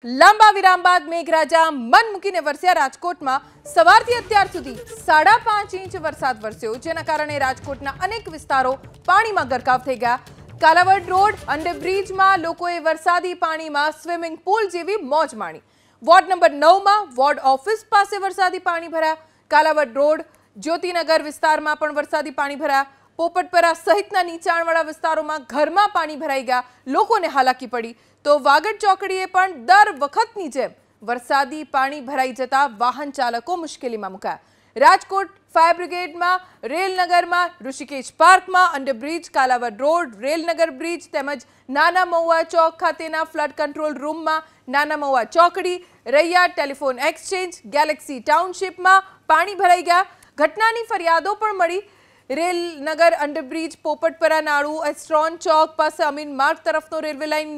લાંબા વિરામ બાદ મેઘરાજા મન મૂકીને વરસ્યા રાજકોટમાં સવારથી અત્યાર સુધી 5.5 ઇંચ વરસાદ વરસ્યો, જેના કારણે રાજકોટના અનેક વિસ્તારો પાણીમાં ગરકાવ થઈ ગયા. કાલાવડ રોડ અંડરબ્રિજમાં લોકોએ વરસાદી પાણીમાં સ્વિમિંગ પૂલ જેવી મોજ માણી. વોર્ડ નંબર 9માં વોર્ડ ઓફિસ પાસે વરસાદી પાણી ભર્યા. કાલાવડ રોડ જ્યોતિનગર વિસ્તારમાં પણ વરસાદી પાણી ભર્યા. પોપટપરા સહિતના નીચાણવાળા વિસ્તારોમાં ઘરમાં પાણી ભરાઈ ગયા, લોકોને હાલાકી પડી. તો વાગડ ચોકડીએ પણ દર વખતની જેમ વરસાદી પાણી ભરાઈ જતા વાહન ચાલકો મુશ્કેલીમાં મુકાયા. રાજકોટ ફાયર બ્રિગેડમાં, રેલનગરમાં, ઋષિકેશ પાર્કમાં, underbridge, Kalavad road, Railnagar bridge તેમજ નાના મહુવા ચોક ખાતેના ફ્લડ કંટ્રોલ રૂમમાં, નાના મહુવા ચોકડી, રૈયા ટેલિફોન એક્સચેન્જ, ગેલેક્સી ટાઉનશીપમાં પાણી ભરાઈ ગયા. ઘટનાની ફરિયાદો પણ મળી. રેલનગર અંડરબ્રિજ, પોપટપરા નાળુ, એસ્ટ્રોન ચોક પાસે અમીન માર્ગ તરફનો રેલવે લાઇન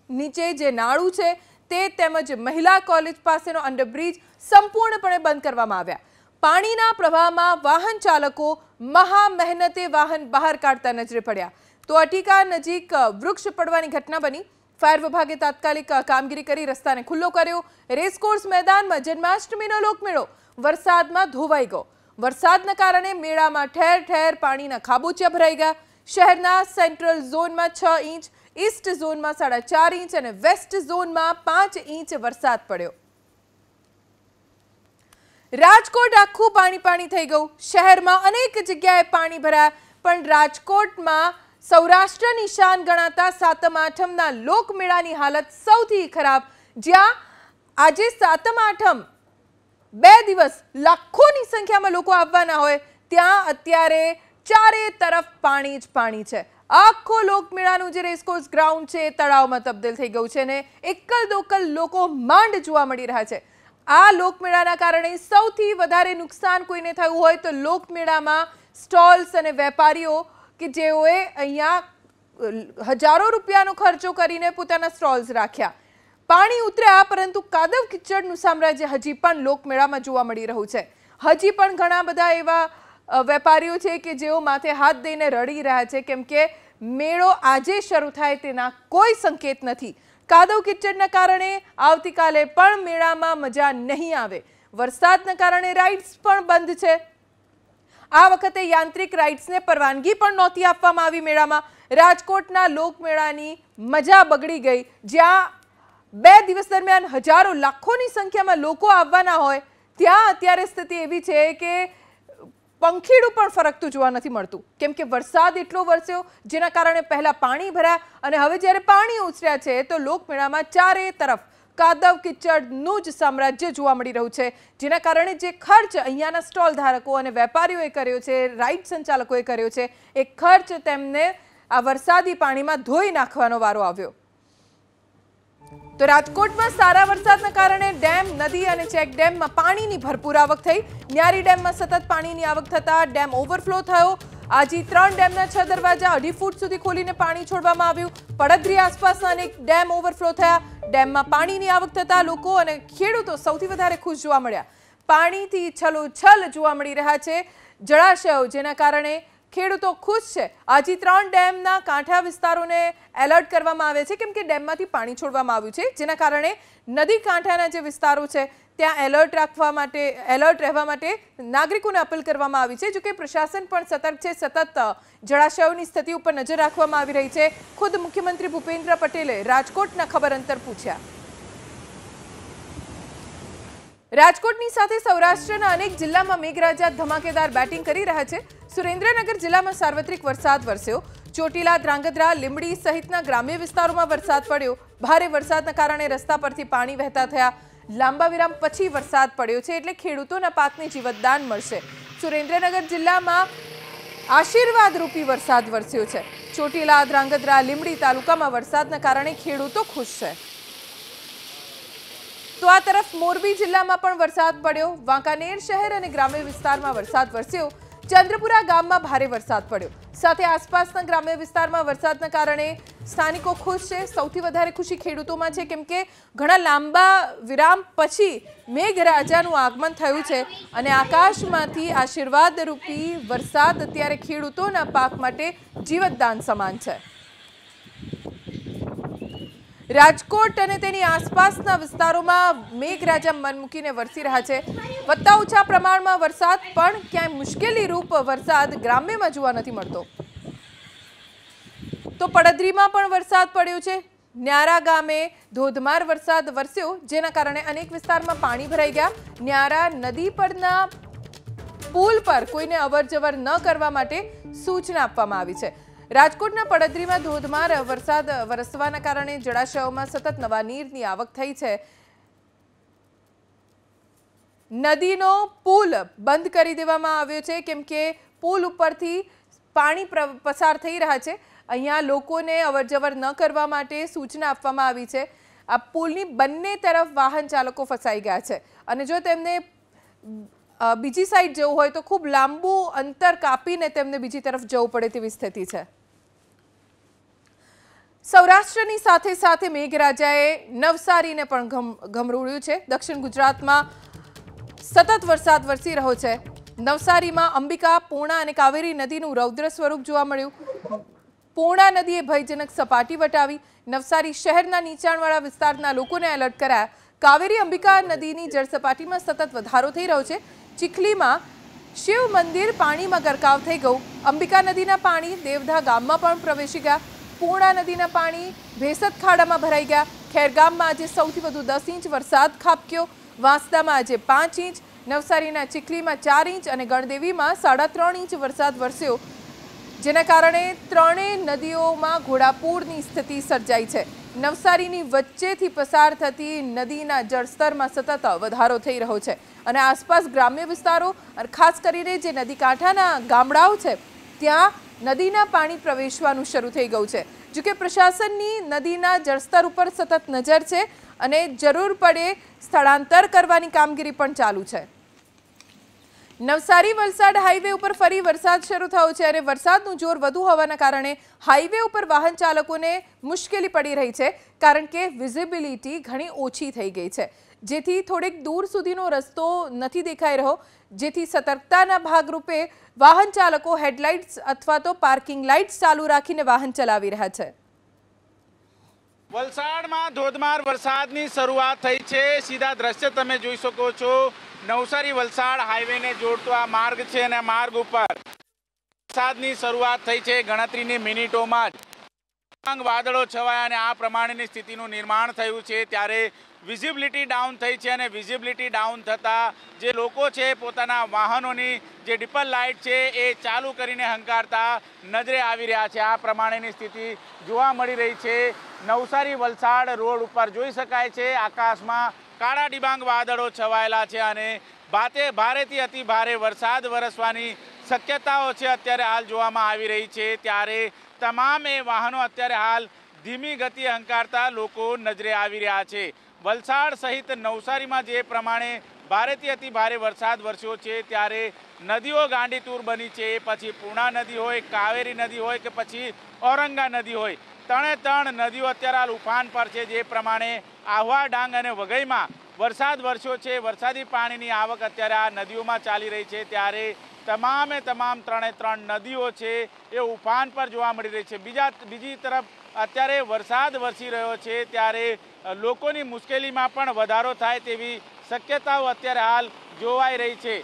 નીચે જે નાળું છે તે તેમજ મહિલા કોલેજ પાસેનો અંડરબ્રિજ સંપૂર્ણપણે બંધ કરવામાં આવ્યા. પાણીના પ્રવાહમાં વાહન ચાલકો મહા મહેનતે વાહન બહાર કાઢતા નજરે પડ્યા. તો અટીકા નજીક વૃક્ષ પડવાની ઘટના બની. ફાયર વિભાગે તાત્કાલિક કામગીરી કરી રસ્તાને ખુલ્લો કર્યો. રેસકોર્સ મેદાનમાં જન્માષ્ટમીનો લોકમેળો વરસાદમાં ધોવાઈ ગયો. વરસાદના કારણે મેળામાં ઠેર ઠેર પાણીના ખાબોચિયા ભરાઈ ગયા. શહેરના સેન્ટ્રલ ઝોનમાં 6 ઇંચ, ઈસ્ટ ઝોનમાં 4.5 ઇંચ અને વેસ્ટ ઝોનમાં 5 ઇંચ વરસાદ પડ્યો. રાજકોટ આખું પાણી થઈ ગયું. શહેરમાં અનેક જગ્યાએ પાણી ભરાયા, પણ રાજકોટમાં સૌરાષ્ટ્રની શાન ગણાતા સાતમ આઠમના લોકમેળાની હાલત સૌથી ખરાબ. જ્યાં આજે સાતમ આઠમ 2 દિવસ લાખોની સંખ્યામાં લોકો આવવાના હોય, ત્યાં અત્યારે ચારે તરફ પાણી જ પાણી છે. આખો લોકમેળાનું જે રેસકોર્સ ગ્રાઉન્ડ છે એ તળાવમાં તબદીલ થઈ ગયું છે ને એકલ દોકલ લોકો માંડ જોવા મળી રહ્યા છે. આ લોકમેળાના કારણે સૌથી વધારે નુકસાન કોઈને થયું હોય તો લોકમેળામાં સ્ટોલ્સ અને વેપારીઓ કે જેઓએ અહીંયા હજારો રૂપિયાનો ખર્ચો કરીને પોતાના સ્ટોલ્સ રાખ્યા. પાણી ઉતર્યા, પરંતુ કાદવ કિચડનું સામ્રાજ્ય હજી પણ લોકમેળામાં જોવા મળી રહ્યું છે. હજી પણ ઘણા બધા એવા વેપારીઓ છે કે જેઓ માથે હાથ દઈને રડી રહ્યા છે, કેમ કે મેળો આજે શરૂ થાય તેના કોઈ સંકેત નથી. કાદવ કિચડના કારણે આવતીકાલે પણ મેળામાં મજા નહીં આવે. વરસાદના કારણે રાઇડ્સ પણ બંધ છે. આ વખતે યાંત્રિક રાઇડ્સને પરવાનગી પણ નહોતી આપવામાં આવી મેળામાં. રાજકોટના લોકમેળાની મજા બગડી ગઈ. જ્યાં 2 દિવસ દરમિયાન હજારો લાખોની સંખ્યામાં લોકો આવવાના હોય, ત્યાં અત્યારે સ્થિતિ એવી છે કે પંખીડું પણ ફરકતું જોવા નથી મળતું, કેમ કે વરસાદ એટલો વરસ્યો જેના કારણે પહેલા પાણી ભર્યા અને હવે જ્યારે પાણી ઉછર્યા છે તો લોકમેળામાં ચારે તરફ કાદવ કિચડનું જ સામ્રાજ્ય જોવા મળી રહ્યું છે. જેના કારણે જે ખર્ચ અહીંયાના સ્ટોલ ધારકો અને વેપારીઓએ કર્યો છે, રાઇડ સંચાલકોએ કર્યો છે, એ ખર્ચ તેમને આ વરસાદી પાણીમાં ધોઈ નાખવાનો વારો આવ્યો. તો રાજકોટમાં સારા વરસાદના કારણે ડેમ, નદી અને ચેક ડેમમાં પાણીની ભરપૂર આવક થઈ. ન્યારી ડેમમાં સતત પાણીની આવક થતા ડેમ ઓવરફ્લો થયો. આજે 3 ડેમના 6 દરવાજા 2.5 ફૂટ સુધી ખોલીને પાણી છોડવામાં આવ્યું. પડદરી આસપાસના અનેક ડેમ ઓવરફ્લો થયા. ડેમમાં પાણીની આવક થતા લોકો અને ખેડૂતો સૌથી વધારે ખુશ જોવા મળ્યા. પાણીથી છલોછલ જોવા મળી રહ્યા છે જળાશયો, જેના કારણે ખેડૂતો ખુશ છે. આજે 3 ડેમના કાંઠા વિસ્તારોને એલર્ટ કરવામાં આવે છે, કેમ કે ડેમમાંથી પાણી છોડવામાં આવ્યું છે, જેના કારણે નદી કાંઠાના જે વિસ્તારો છે ત્યાં એલર્ટ રહેવા માટે નાગરિકોને અપીલ કરવામાં આવી છે. જોકે પ્રશાસન પણ સતર્ક છે. સતત જળાશયોની સ્થિતિ ઉપર નજર રાખવામાં આવી રહી છે. ખુદ મુખ્યમંત્રી ભૂપેન્દ્ર પટેલે રાજકોટના ખબર અંતર પૂછ્યા. રાજકોટની સાથે સૌરાષ્ટ્રના અનેક જિલ્લામાં મેઘરાજા ધમાકેદાર બેટિંગ કરી રહ્યા છે. સુરેન્દ્રનગર જિલ્લામાં સાર્વત્રિક વરસાદ વરસ્યો. ચોટીલા, ધ્રાંગધ્રા, લીંબડી સહિતના ગ્રામ્ય વિસ્તારોમાં વરસાદ પડ્યો. ભારે વરસાદના કારણે રસ્તા પરથી પાણી વહેતા થયા. લાંબા વિરામ પછી વરસાદ પડ્યો છે, એટલે ખેડૂતોના પાકને જીવતદાન મળશે. સુરેન્દ્રનગર જિલ્લામાં આશીર્વાદરૂપી વરસાદ વરસ્યો છે. ચોટીલા, ધ્રાંગધ્રા, લીંબડી તાલુકામાં વરસાદના કારણે ખેડૂતો ખુશ છે. તો આ તરફ મોરબી જિલ્લામાં પણ વરસાદ પડ્યો. વાંકાનેર શહેર અને ગ્રામ્ય વિસ્તારમાં વરસાદ વરસ્યો. ચંદ્રપુરા ગામમાં ભારે વરસાદ પડ્યો. સાથે આસપાસના ગ્રામ્ય વિસ્તારમાં વરસાદના કારણે સ્થાનિકો ખુશ છે. સૌથી વધારે ખુશી ખેડૂતોમાં છે, કેમ કે ઘણા લાંબા વિરામ પછી મેઘરાજાનું આગમન થયું છે અને આકાશમાંથી આશીર્વાદરૂપી વરસાદ અત્યારે ખેડૂતોના પાક માટે જીવતદાન સમાન છે. રાજકોટ અને તેની આસપાસના વિસ્તારોમાં મેઘરાજા મન મૂકીને વરસી રહ્યા છે। વધતા ઓછા પ્રમાણમાં વરસાદ પણ ક્યાંય મુશ્કેલી રૂપ વરસાદ ગ્રામ્યમાં જોવા નથી મળતો। તો પડદરીમાં પણ વરસાદ પડ્યો છે। ન્યારા ગામે ધોધમાર વરસાદ વરસ્યો, જેના કારણે અનેક વિસ્તારમાં પાણી ભરાઈ ગયા। ન્યારા નદી પરના પુલ પર કોઈને અવરજવર ન કરવા માટે સૂચના આપવામાં આવી છે। રાજકોટના પડદરીમાં ધોધમાર વરસાદ વરસવાના કારણે જળાશયોમાં સતત નવા નીરની આવક થઈ છે। નદીનો પુલ બંધ કરી દેવામાં આવ્યો છે, કેમ કે પુલ ઉપરથી પાણી પસાર થઈ રહ્યા છે। અહીંયા લોકોને અવરજવર ન કરવા માટે સૂચના આપવામાં આવી છે। આ પુલની બંને તરફ વાહન ચાલકો ફસાઈ ગયા છે અને જો તેમને બીજી સાઈડ જવું હોય તો ખૂબ લાંબુ અંતર કાપીને તેમને બીજી તરફ જવું પડે તેવી સ્થિતિ છે। સૌરાષ્ટ્રની સાથે સાથે મેઘરાજાએ નવસારીને પણ ગમરોળ્યું છે। દક્ષિણ ગુજરાતમાં સતત વરસાદ વરસી રહ્યો છે। નવસારીમાં અંબિકા, પૂર્ણા અને કાવેરી નદીનું રૌદ્ર સ્વરૂપ જોવા મળ્યું। પૂર્ણા નદીએ ભયજનક સપાટી વટાવી। નવસારી શહેરના નીચાણવાળા વિસ્તારના લોકોને એલર્ટ કરાયા। કાવેરી અંબિકા નદીની જળસપાટીમાં સતત વધારો થઈ રહ્યો છે। ચીખલીમાં શિવ મંદિર પાણીમાં ગરકાવ થઈ ગયું। અંબિકા નદીના પાણી દેવધા ગામમાં પણ પ્રવેશી ગયા। પૂર્ણા નદીના પાણી ભેસત ખાડામાં ભરાઈ ગયા। ખેરગામમાં આજે સૌથી વધુ 10 ઇંચ વરસાદ ખાબક્યો। વાંસદામાં આજે 5 ઇંચ, નવસારીના ચીખલીમાં 4 ઇંચ અને ગણદેવીમાં 3.5 ઇંચ વરસાદ વરસ્યો, જેના કારણે ત્રણેય નદીઓમાં ઘોડાપૂરની સ્થિતિ સર્જાઈ છે। નવસારીની વચ્ચેથી પસાર થતી નદીના જળસ્તરમાં સતત વધારો થઈ રહ્યો છે અને આસપાસ ગ્રામ્ય વિસ્તારો અને ખાસ કરીને જે નદી કાંઠાના ગામડાઓ છે ત્યાં નદીના પાણી પ્રવેશવાનું શરૂ થઈ ગયું છે। જો કે પ્રશાસનની નદીના જળસ્તર ઉપર સતત નજર છે અને જરૂર પડે સ્થળાંતર કરવાની કામગીરી પણ ચાલુ છે। નવસારી વલસાડ હાઈવે ઉપર ફરી વરસાદ શરૂ થયો છે અને વરસાદનું જોર વધુ હોવાના કારણે હાઈવે ઉપર વાહન ચાલકોને મુશ્કેલી પડી રહી છે, કારણ કે વિઝિબિલિટી ઘણી ઓછી થઈ ગઈ છે, જેથી થોડેક દૂર સુધીનો રસ્તો નથી દેખાઈ રહ્યો, જેથી સતર્કતાના ભાગરૂપે વાહન ચાલકો હેડલાઇટ્સ અથવા તો પાર્કિંગ લાઇટ્સ ચાલુ રાખીને વાહન ચલાવી રહ્યા છે। વલસાડમાં ધોધમાર વરસાદની શરૂઆત થઈ છે। સીધા દ્રશ્ય તમે જોઈ શકો છો। નવસારી વલસાડ હાઈવેને જોડતો આ માર્ગ છે અને માર્ગ ઉપર વરસાદની શરૂઆત થઈ છે। ગણતરીની મિનિટોમાં જ વાદળો છવાયા અને આ પ્રમાણેની સ્થિતિનું નિર્માણ થયું છે, ત્યારે વિઝિબિલિટી ડાઉન થઈ છે અને વિઝિબિલિટી ડાઉન થતાં જે લોકો છે પોતાના વાહનોની જે ડિપલ લાઇટ છે એ ચાલુ કરીને હંકારતા નજરે આવી રહ્યા છે। આ પ્રમાણેની સ્થિતિ જોવા મળી રહી છે। નવસારી વલસાડ રોડ ઉપર જોઈ શકાય છે આકાશમાં કાળા ડિબાંગ વાદળો છવાયેલા છે અને ભારેથી અતિ ભારે વરસાદ વરસવાની શક્યતાઓ છે અત્યારે હાલ જોવામાં આવી રહી છે। ત્યારે તમામ એ વાહનો અત્યારે હાલ ધીમી ગતિએ હંકારતા લોકો નજરે આવી રહ્યા છે। વલસાડ સહિત નવસારીમાં જે પ્રમાણે ભારેથી અતિ ભારે વરસાદ વરસ્યો છે, ત્યારે નદીઓ ગાંડીતુર બની છે। પછી પૂર્ણા નદી હોય, કાવેરી નદી હોય કે પછી ઔરંગા નદી હોય, ત્રણે નદીઓ અત્યારે હાલ ઉફાન પર છે। જે પ્રમાણે આહવા, ડાંગ અને વઘઈમાં વરસાદ વરસ્યો છે, વરસાદી પાણીની આવક અત્યારે આ નદીઓમાં ચાલી રહી છે, ત્યારે તમામ ત્રણ નદીઓ છે એ ઉફાન પર જોવા મળી રહી છે। બીજી તરફ અત્યારે વરસાદ વરસી રહ્યો છે, ત્યારે લોકોની મુશ્કેલીમાં પણ વધારો થાય તેવી શક્યતાઓ અત્યારે હાલ જોવાઈ રહી છે।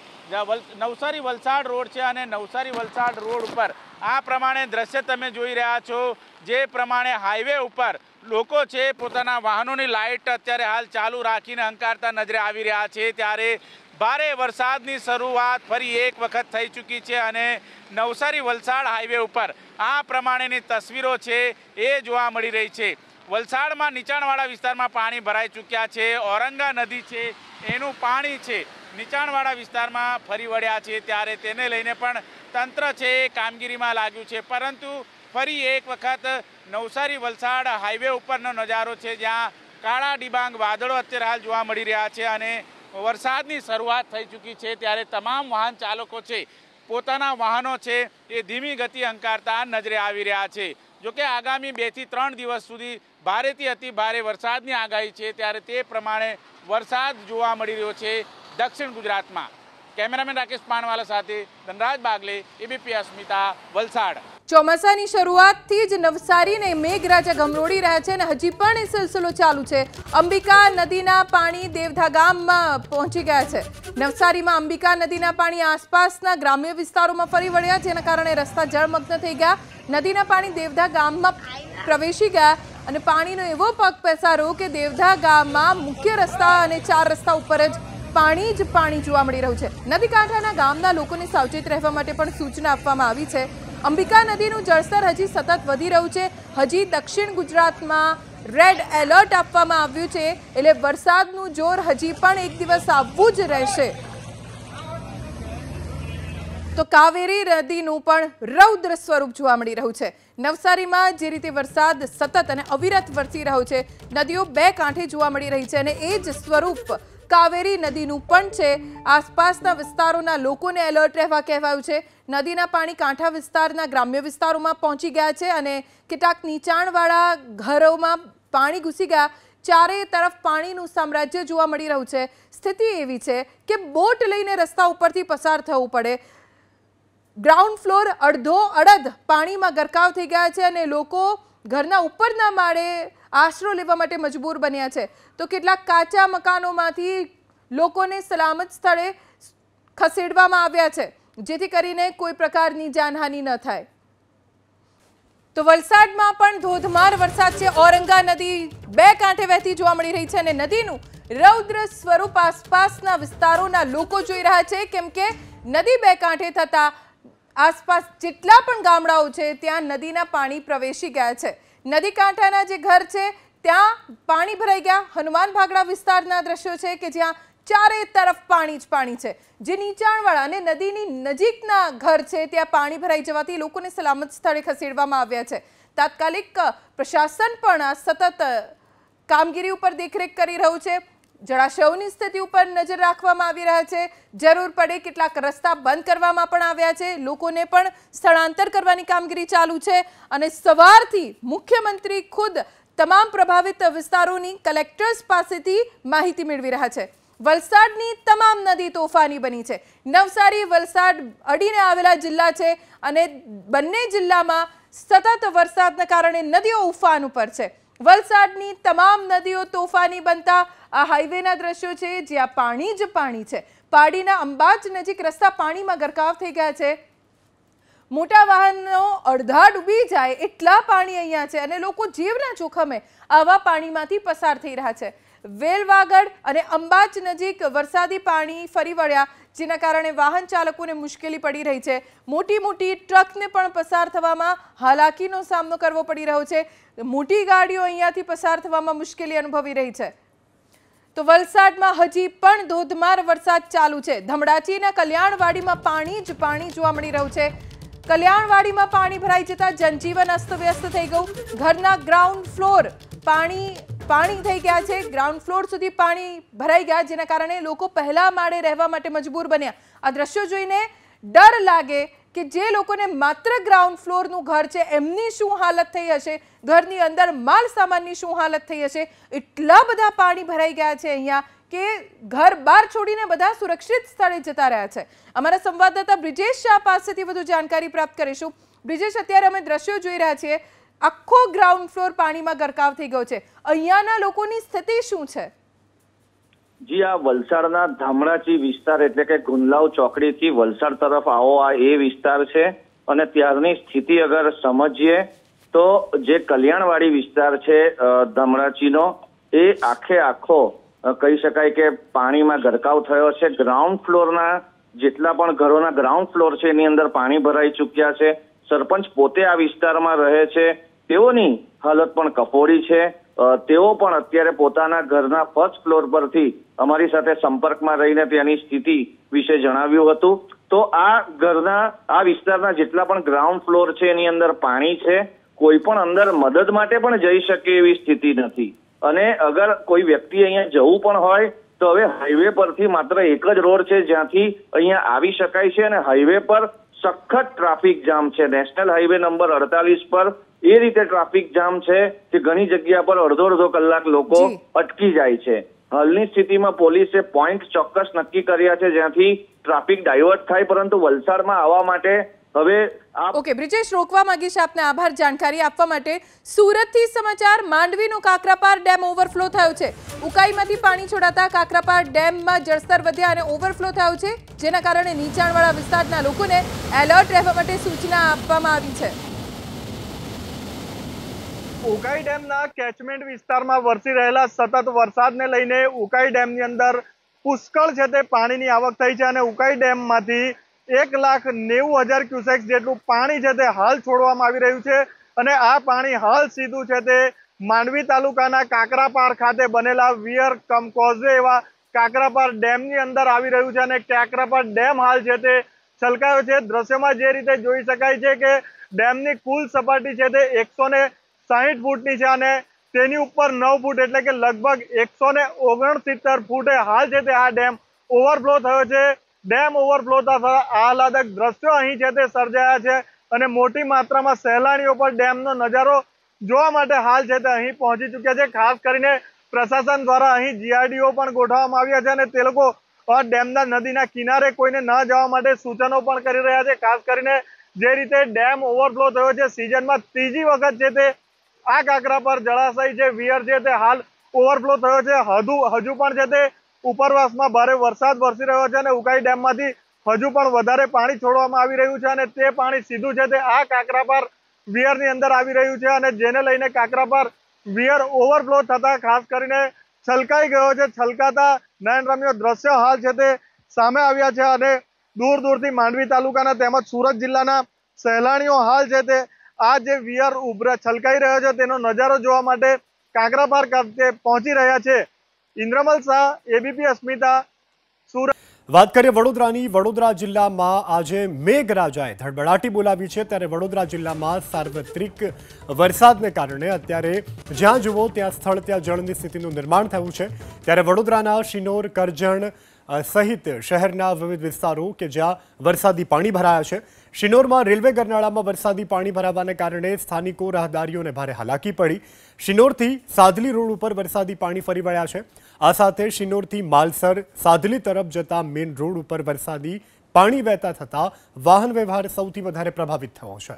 નવસારી વલસાડ રોડ છે અને નવસારી વલસાડ રોડ ઉપર આ પ્રમાણે દ્રશ્ય તમે જોઈ રહ્યા છો। જે પ્રમાણે હાઈવે ઉપર લોકો છે પોતાના વાહનોની લાઇટ અત્યારે હાલ ચાલુ રાખીને હંકારતા નજરે આવી રહ્યા છે, ત્યારે ભારે વરસાદની શરૂઆત ફરી એક વખત થઈ ચૂકી છે અને નવસારી વલસાડ હાઈવે ઉપર આ પ્રમાણેની તસવીરો છે એ જોવા મળી રહી છે। વલસાડમાં નીચાણવાળા વિસ્તારમાં પાણી ભરાઈ ચૂક્યા છે। ઔરંગા નદી છે એનું પાણી છે નીચાણવાળા વિસ્તારમાં ફરી વળ્યા છે, ત્યારે તેને લઈને પણ તંત્ર છે એ કામગીરીમાં લાગ્યું છે। પરંતુ ફરી એક વખત નવસારી વલસાડ હાઈવે ઉપરનો નજારો છે, જ્યાં કાળા ડિબાંગ વાદળો અત્યારે હાલ જોવા મળી રહ્યા છે અને વરસાદની શરૂઆત થઈ ચૂકી છે, ત્યારે તમામ વાહન ચાલકો છે પોતાના વાહનો છે એ ધીમી ગતિ હંકારતા નજરે આવી રહ્યા છે। જોકે આગામી 2 થી 3 દિવસ સુધી ભારેથી અતિ ભારે વરસાદની આગાહી છે, ત્યારે તે પ્રમાણે વરસાદ જોવા મળી રહ્યો છે દક્ષિણ ગુજરાતમાં। કેમેરામેન રાકેશ પાનવાલા સાથે ધનરાજ બાગલે, ABP અસ્મિતા, વલસાડ। ચોમાસાની શરૂઆતથી જ નવસારીને મેઘરાજા ગમરોડી રહ્યા છે અને હજી પણ એ સિલસિલો ચાલુ છે। અંબિકા નદીના પાણી દેવધા ગામમાં પહોંચી ગયા છે। નવસારીમાં અંબિકા નદીના પાણી આસપાસના ગ્રામ્ય વિસ્તારોમાં ફરી વળ્યા, જેના કારણે રસ્તા જળમગ્ન થઈ ગયા। નદીના પાણી દેવધા ગામમાં પ્રવેશી ગયા અને પાણીનો એવો પગ પેસારો કે દેવધા ગામમાં મુખ્ય રસ્તા અને 4 રસ્તા ઉપર જ પાણી જોવા મળી રહ્યું છે। નદી કાંઠાના ગામના લોકોને સાવચેત રહેવા માટે પણ સૂચના આપવામાં આવી છે। અંબિકા નદીનું જળસ્તર હજી સતત વધી રહ્યું છે। હજી દક્ષિણ ગુજરાતમાં રેડ એલર્ટ આપવામાં આવ્યું છે, એટલે વરસાદનું જોર હજી પણ એક દિવસ આવવું જ રહેશે। તો કાવેરી નદીનું પણ રૌદ્ર સ્વરૂપ જોવા મળી રહ્યું છે। નવસારીમાં જે રીતે વરસાદ સતત અને અવિરત વરસી રહ્યો છે, નદીઓ 2 કાંઠે જોવા મળી રહી છે અને એ જ સ્વરૂપ કાવેરી નદીનું પણ છે। આસપાસના વિસ્તારોના લોકોને એલર્ટ રહેવા કહેવાયું છે। નદીના પાણી કાંઠા વિસ્તારના ગ્રામ્ય વિસ્તારોમાં પહોંચી ગયા છે અને કેટલાક નીચાણવાળા ઘરોમાં પાણી ઘૂસી ગયા। ચારે તરફ પાણીનું સામ્રાજ્ય જોવા મળી રહ્યું છે। સ્થિતિ એવી છે કે બોટ લઈને રસ્તા ઉપરથી પસાર થવું પડે। ગ્રાઉન્ડ ફ્લોર અડધો અડધ પાણીમાં ગરકાવ થઈ ગયા છે અને લોકો ઘરના ઉપરના માળે આશરો લેવા માટે મજબૂર બન્યા છે। તો કેટલાક કાચા મકાનોમાંથી લોકોને સલામત સ્થળે ખસેડવામાં આવ્યા છે, જેથી કરીને કોઈ પ્રકારની જાનહાનિ ન થાય। તો વલસાડમાં પણ ધોધમાર વરસાદ છે। ઔરંગા નદી 2 કાંઠે વહેતી જોવા મળી રહી છે અને નદીનું રૌદ્ર સ્વરૂપ આસપાસના વિસ્તારોના લોકો જોઈ રહ્યા છે, કેમ કે નદી 2 કાંઠે થતા આસપાસ જેટલા પણ ગામડાઓ છે ત્યાં નદીના પાણી પ્રવેશી ગયા છે। નદી કાંઠાના જે ઘર છે ત્યાં પાણી ભરાઈ ગયા। હનુમાન ભાગડા વિસ્તારના દ્રશ્યો છે કે જ્યાં ચારે તરફ પાણી જ પાણી છે। જે નીચાણવાળા અને નદીની નજીકના ઘર છે ત્યાં પાણી ભરાઈ જવાથી લોકોને સલામત સ્થળે ખસેડવામાં આવ્યા છે। તાત્કાલિક પ્રશાસન પણ સતત કામગીરી ઉપર દેખરેખ કરી રહ્યું છે। જળાશયોની સ્થિતિ ઉપર નજર રાખવામાં આવી રહ્યા છે। જરૂર પડે કેટલાક રસ્તા બંધ કરવામાં પણ આવ્યા છે। લોકોને પણ સ્થળાંતર કરવાની કામગીરી ચાલુ છે અને સવારથી મુખ્યમંત્રી ખુદ તમામ પ્રભાવિત વિસ્તારોની કલેક્ટર્સ પાસેથી માહિતી મેળવી રહ્યા છે। વલસાડની તમામ નદી તોફાની બની છે। નવસારી વલસાડ અડીને આવેલા જિલ્લા છે અને બંને જિલ્લામાં સતત વરસાદના કારણે નદીઓ ઉફાન ઉપર છે। વલસાડની તમામ નદીઓ તોફાની બનતા આ હાઈવેના દ્રશ્યો છે, જ્યાં પાણી જ પાણી છે। પાડીના અંબાજ નજીક રસ્તા પાણીમાં ગરકાવ થઈ ગયા છે। મોટા વાહનો અડધા ડૂબી જાય એટલા પાણી અહીંયા છે અને લોકો જીવના જોખમે આવા પાણીમાંથી પસાર થઈ રહ્યા છે। વેલવાગડ અને અંબાજ નજીક વરસાદી પાણી ફરી વળ્યા, જેના કારણે વાહન ચાલકોને મુશ્કેલી પડી રહી છે। મોટી મોટી ટ્રકને પણ પસાર થવામાં હાલાકીનો સામનો કરવો પડી રહ્યો છે। મોટી ગાડીઓ અહીંયાથી પસાર થવામાં મુશ્કેલી અનુભવી રહી છે। તો વલસાડમાં હજી પણ ધોધમાર વરસાદ ચાલુ છે। ધમડાચીના કલ્યાણવાડીમાં પાણી જ પાણી જોવા મળી રહ્યું છે। કલ્યાણવાડીમાં પાણી ભરાઈ જતા જનજીવન અસ્તવ્યસ્ત થઈ ગયું। ઘરના ગ્રાઉન્ડ ફ્લોર પાણી થઈ ગયા છે। ગ્રાઉન્ડ ફ્લોર સુધી પાણી ભરાઈ ગયા, જેના કારણે લોકો પહેલા માળે રહેવા માટે મજબૂર બન્યા। આ દ્રશ્યો જોઈને ડર લાગે કે જે લોકોને માત્ર ગ્રાઉન્ડ ફ્લોરનું ઘર છે એમની શું હાલત થઈ હશે, ઘરની અંદર માલ સામાનની શું હાલત થઈ હશે। એટલા બધા પાણી ભરાઈ ગયા છે અહીંયા કે ઘર બહાર છોડીને બધા સુરક્ષિત સ્થળે જતા રહ્યા છે। અમારા સંવાદદાતા બ્રિજેશ શાહ પાસેથી વધુ જાણકારી પ્રાપ્ત કરીશું। બ્રિજેશ, અત્યારે અમે દ્રશ્યો જોઈ રહ્યા છીએ, આખો ગ્રાઉન્ડ ફ્લોર પાણીમાં ગરકાવ થઈ ગયો છે। અહીંયાના લોકોની સ્થિતિ શું છે? જી, આ વલસાડના ધામડાચી વિસ્તાર એટલે કે ગુંદલાવ ચોકડીથી વલસાડ તરફ આવો આ એ વિસ્તાર છે અને ત્યારની સ્થિતિ અગર સમજીએ તો જે કલ્યાણવાડી વિસ્તાર છે ધામડાચીનો, એ આખો કહી શકાય કે પાણીમાં ગરકાવ થયો છે। ગ્રાઉન્ડ ફ્લોરના જેટલા પણ ઘરોના ગ્રાઉન્ડ ફ્લોર છે એની અંદર પાણી ભરાઈ ચૂક્યા છે। સરપંચ પોતે આ વિસ્તારમાં રહે છે, તેઓની હાલત પણ કફોડી છે। તેઓ પણ અત્યારે પોતાના ઘરના ફર્સ્ટ ફ્લોર પરથી અમારી સાથે સંપર્કમાં રહીને ત્યાંની સ્થિતિ વિશે જણાવ્યું હતું। તો આ વિસ્તારના જેટલા પણ ગ્રાઉન્ડ ફ્લોર છે એની અંદર પાણી છે। કોઈ પણ અંદર મદદ માટે પણ જઈ શકે એવી સ્થિતિ નથી અને અગર કોઈ વ્યક્તિ અહીંયા જવું પણ હોય તો હવે હાઈવે પરથી માત્ર એક જ રોડ છે જ્યાંથી અહીંયા આવી શકાય છે અને હાઈવે પર સખત ટ્રાફિક જામ છે। નેશનલ હાઈવે નંબર 48 પર એ રીતે ટ્રાફિક જામ છે કે ઘણી જગ્યા પર અડધો કલાક લોકો અટકી જાય છે। હાલની સ્થિતિમાં પોલીસે પોઈન્ટ ચોક્કસ નક્કી કર્યા છે જ્યાંથી ટ્રાફિક ડાયવર્ટ થાય, પરંતુ વલસાડમાં આવવા માટે હવે ઓકે બ્રિજેશ, રોકવા માંગીશ આપને, આભાર જાણકારી આપવા માટે। સુરતથી સમાચાર, માંડવીનો કાકરાપાર ડેમ ઓવરફ્લો થયો છે। ઉકાઈમાંથી પાણી છોડાતા કાકરાપાર ડેમમાં જળસ્તર વધ્યા અને ઓવરફ્લો થયો છે, જેના કારણે નીચાણવાળા વિસ્તારના લોકોને એલર્ટ રહેવા માટે સૂચના આપવામાં આવી છે। ઉકાઈ ડેમના કેચમેન્ટ વિસ્તારમાં વરસી રહેલા સતત વરસાદને લઈને ઉકાઈ ડેમની અંદર પુષ્કળ છે તે પાણીની આવક થઈ છે અને ઉકાઈ ડેમમાંથી 1,90,000 ક્યુસેક્સ જેટલું પાણી છે તે હાલ છોડવામાં આવી રહ્યું છે અને આ પાણી હાલ સીધું છે તે માંડવી તાલુકાના કાકરાપાર ખાતે બનેલા વિયર કમ કોઝવે એવા કાકરાપાર ડેમની અંદર આવી રહ્યું છે અને કાકરાપાર ડેમ હાલ છે તે છલકાયો છે। દ્રશ્યમાં જે રીતે જોઈ શકાય છે કે ડેમની કુલ સપાટી છે તે 160 ફૂટની છે અને તેની ઉપર 9 ફૂટ એટલે કે લગભગ 169 ફૂટે હાલ છે તે આ ડેમ ઓવરફ્લો થયો છે। ડેમ ઓવરફ્લો થતા આહલાદક દ્રશ્યો અહીં છે તે સર્જાયા છે અને મોટી માત્રામાં સહેલાણીઓ પર ડેમનો નજારો જોવા માટે હાલ છે તે અહીં પહોંચી ચૂક્યા છે। ખાસ કરીને પ્રશાસન દ્વારા અહીં જીઆરડીઓ પણ ગોઠવવામાં આવ્યા છે અને તે લોકો ડેમના નદીના કિનારે કોઈને ન જવા માટે સૂચનો પણ કરી રહ્યા છે। ખાસ કરીને જે રીતે ડેમ ઓવરફ્લો થયો છે, સિઝનમાં ત્રીજી વખત છે તે આ કાકરાપાર જળાશય છે વિયર છે તે હાલ ઓવરફ્લો થયો છે। હજુ પણ છે તે ઉપરવાસમાં ભારે વરસાદ વરસી રહ્યો છે અને ઉકાઈ ડેમમાંથી હજુ પણ વધારે પાણી છોડવામાં આવી રહ્યું છે અને તે પાણી સીધું છે તે આ કાકરાપાર વિયરની અંદર આવી રહ્યું છે અને જેને લઈને કાકરાપાર વિયર ઓવરફ્લો થતા ખાસ કરીને છલકાઈ ગયો છે। છલકાતા નયનરમ્ય દ્રશ્યો હાલ છે તે સામે આવ્યા છે અને દૂર દૂરથી માંડવી તાલુકાના તેમજ સુરત જિલ્લાના સહેલાણીઓ હાલ છે તે આ જે વિયર છલકાઈ રહ્યો છે તેનો નજારો જોવા માટે કાકરાપાર ખાતે પહોંચી રહ્યા છે। ઇન્દ્રમલ શાહ, એબીપી અસ્મિતા, સુરત। વાત કરીએ વડોદરાની। વડોદરા જિલ્લામાં આજે મેઘરાજાએ ધડબડાટી બોલાવી છે, ત્યારે વડોદરા જિલ્લામાં સાર્વત્રિક વરસાદને કારણે અત્યારે જ્યાં જુઓ ત્યાં સ્થળ ત્યાં જળની સ્થિતિનું નિર્માણ થયું છે। ત્યારે વડોદરાના શિનોર, કરજણ સહિત શહેરના વિવિધ વિસ્તારો કે જ્યાં વરસાદી પાણી ભરાયા છે। શિનોરમાં રેલવે ગરનાળામાં વરસાદી પાણી ભરાવાને કારણે સ્થાનિકો રાહદારીઓને ભારે હાલાકી પડી। શિનોરથી સાદલી રોડ ઉપર વરસાદી પાણી ફરી વળ્યા છે। આ સાથે શિનોરથી માલસર, સાદલી તરફ જતા મેઇન રોડ ઉપર વરસાદી પાણી વહેતા થતા વાહન વ્યવહાર સૌથી વધારે પ્રભાવિત થયો છે।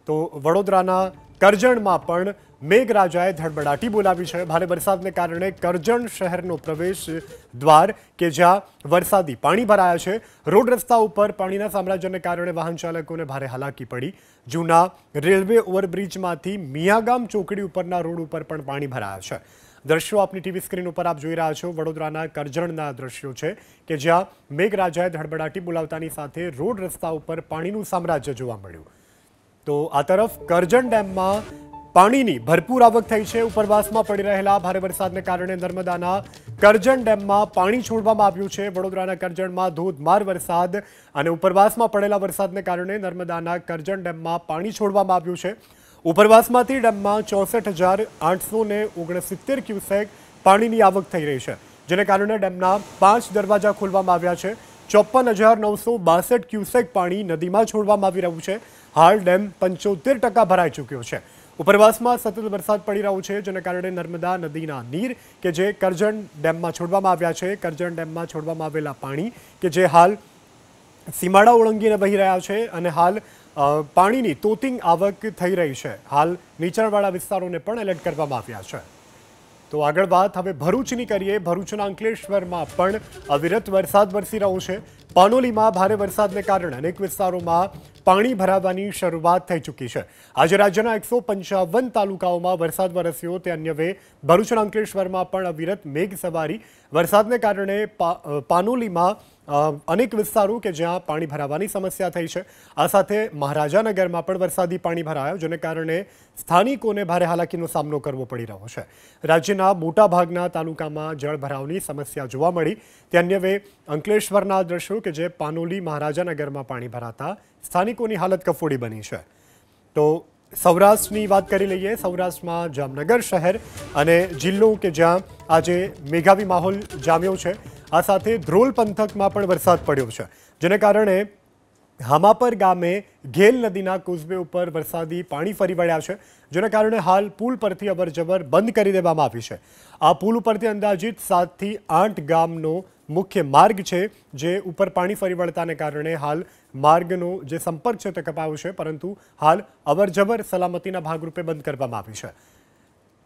તો વડોદરાના કરજણમાં પણ મેઘરાજાએ ધડબડાટી બોલાવી છે। ભારે વરસાદને કારણે કરજણ શહેરનો પ્રવેશ દ્વાર કે જ્યાં વરસાદી પાણી ભરાયા છે, રોડ રસ્તા ઉપર પાણીના સામ્રાજ્યને કારણે વાહન ચાલકોને ભારે હાલાકી પડી। જૂના રેલવે ઓવરબ્રિજમાંથી મિયાગામ ચોકડી ઉપરના રોડ ઉપર પણ પાણી ભરાયા છે। દ્રશ્યો આપની ટીવી સ્ક્રીન ઉપર આપ જોઈ રહ્યા છો। વડોદરાના કરજણના દ્રશ્યો છે કે જ્યાં મેઘરાજાએ ધડબડાટી બોલાવતાની સાથે રોડ રસ્તા ઉપર પાણીનું સામ્રાજ્ય જોવા મળ્યું। તો આ તરફ કરજણ ડેમમાં પાણીની ભરપૂર આવક થઈ છે। ઉપરવાસમાં પડી રહેલા ભારે વરસાદને કારણે નર્મદાના કરજણ ડેમમાં પાણી છોડવામાં આવ્યું છે। વડોદરાના કરજણમાં ધોધમાર વરસાદ અને ઉપરવાસમાં પડેલા વરસાદને કારણે નર્મદાના કરજણ ડેમમાં પાણી છોડવામાં આવ્યું છે। ઉપરવાસમાંથી ડેમમાં 64,869 ક્યુસેક પાણીની આવક થઈ રહી છે, જેને કારણે ડેમના 5 દરવાજા ખોલવામાં આવ્યા છે। 54,962 ક્યુસેક પાણી નદીમાં છોડવામાં આવી રહ્યું છે। હાલ ડેમ 75% ભરાઈ ચૂક્યો છે। ઉપરવાસમાં સતત વરસાદ પડી રહ્યો છે, જેને કારણે નર્મદા નદીના નીર કે જે કરજણ ડેમમાં છોડવામાં આવ્યા છે, કરજણ ડેમમાં છોડવામાં આવેલા પાણી કે જે હાલ સીમાડા ઓળંગીને વહી રહ્યા છે અને હાલ પાણીની તોતિંગ આવક થઈ રહી છે। હાલ નીચાણવાળા વિસ્તારોને પણ એલર્ટ કરવામાં આવ્યા છે। તો આગળ વાત હવે ભરૂચની કરીએ। ભરૂચના અંકલેશ્વરમાં પણ અવિરત વરસાદ વરસી રહ્યો છે। પાનોલીમાં ભારે વરસાદને કારણે અનેક વિસ્તારોમાં પાણી ભરાવાની શરૂઆત થઈ ચૂકી છે। આજે રાજ્યના 155 તાલુકાઓમાં વરસાદ વરસ્યો, તે અન્યવે ભરૂચના અંકલેશ્વરમાં પણ અવિરત મેઘ સવારી વરસાદને કારણે પાનોલીમાં અનેક વિસ્તારો કે જ્યાં પાણી ભરાવાની સમસ્યા થઈ છે। આ સાથે મહારાજાનગરમાં પણ વરસાદી પાણી ભરાયો, જેને કારણે સ્થાનિકોને ભારે હાલાકીનો સામનો કરવો પડી રહ્યો છે। રાજ્યના મોટાભાગના તાલુકામાં જળભરાવની સમસ્યા જોવા મળી, તે અન્યવે અંકલેશ્વરના દ્રશ્યો કે જે પાનોલી મહારાજાનગરમાં પાણી ભરાતા સ્થાનિકોની હાલત કફોડી બની છે। તો સૌરાષ્ટ્રની વાત કરી લઈએ। સૌરાષ્ટ્રમાં જામનગર શહેર અને જિલ્લો કે જ્યાં આજે મેઘાવી માહોલ જામ્યો છે। આ સાથે ધ્રોલ પંથકમાં પણ વરસાદ પડ્યો છે, જેને કારણે હામાપર ગામે ઘેલ નદીના કોઝવે ઉપર વરસાદી પાણી ફરી વળ્યા છે, જેના કારણે હાલ પુલ પરથી અવરજવર બંધ કરી દેવામાં આવી છે। આ પુલ ઉપરથી અંદાજિત 7 થી 8 ગામનો મુખ્ય માર્ગ છે, જે ઉપર પાણી ફરી વળતાને કારણે હાલ માર્ગનો જે સંપર્ક છે તે કપાયો છે, પરંતુ હાલ અવરજવર સલામતીના ભાગરૂપે બંધ કરવામાં આવી છે।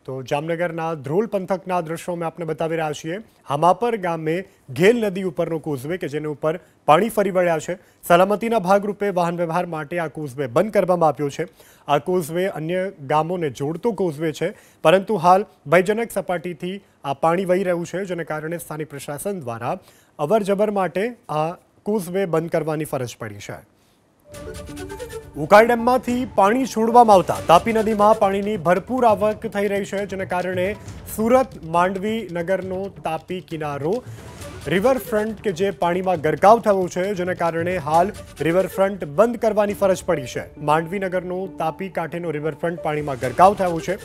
તો જામનગરના ધ્રોલ પંથકના દ્રશ્યો અમે આપને બતાવી રહ્યા છીએ। હામાપર ગામે ઘેલ નદી ઉપરનો કોઝવે કે જેને ઉપર પાણી ફરી વળ્યા છે, સલામતીના ભાગરૂપે વાહન વ્યવહાર માટે આ કોઝવે બંધ કરવામાં આવ્યો છે। આ કોઝવે અન્ય ગામોને જોડતો કોઝવે છે, પરંતુ હાલ ભયજનક સપાટીથી આ પાણી વહી રહ્યું છે, જેને કારણે સ્થાનિક પ્રશાસન દ્વારા અવરજવર માટે આ કોઝવે બંધ કરવાની ફરજ પડી છે। ઉકાઈ ડેમમાંથી પાણી છોડવામાં આવતા તાપી નદીમાં પાણીની ભરપૂર આવક થઈ રહી છે, જેને કારણે સુરત માંડવી નગરનો તાપી કિનારો રિવરફ્રન્ટ કે જે પાણીમાં ગરકાવ થયો છે, જેને કારણે હાલ રિવરફ્રન્ટ બંધ કરવાની ફરજ પડી છે। માંડવી નગરનો તાપી કાંઠેનો રિવરફ્રન્ટ પાણીમાં ગરકાવ થયો છે।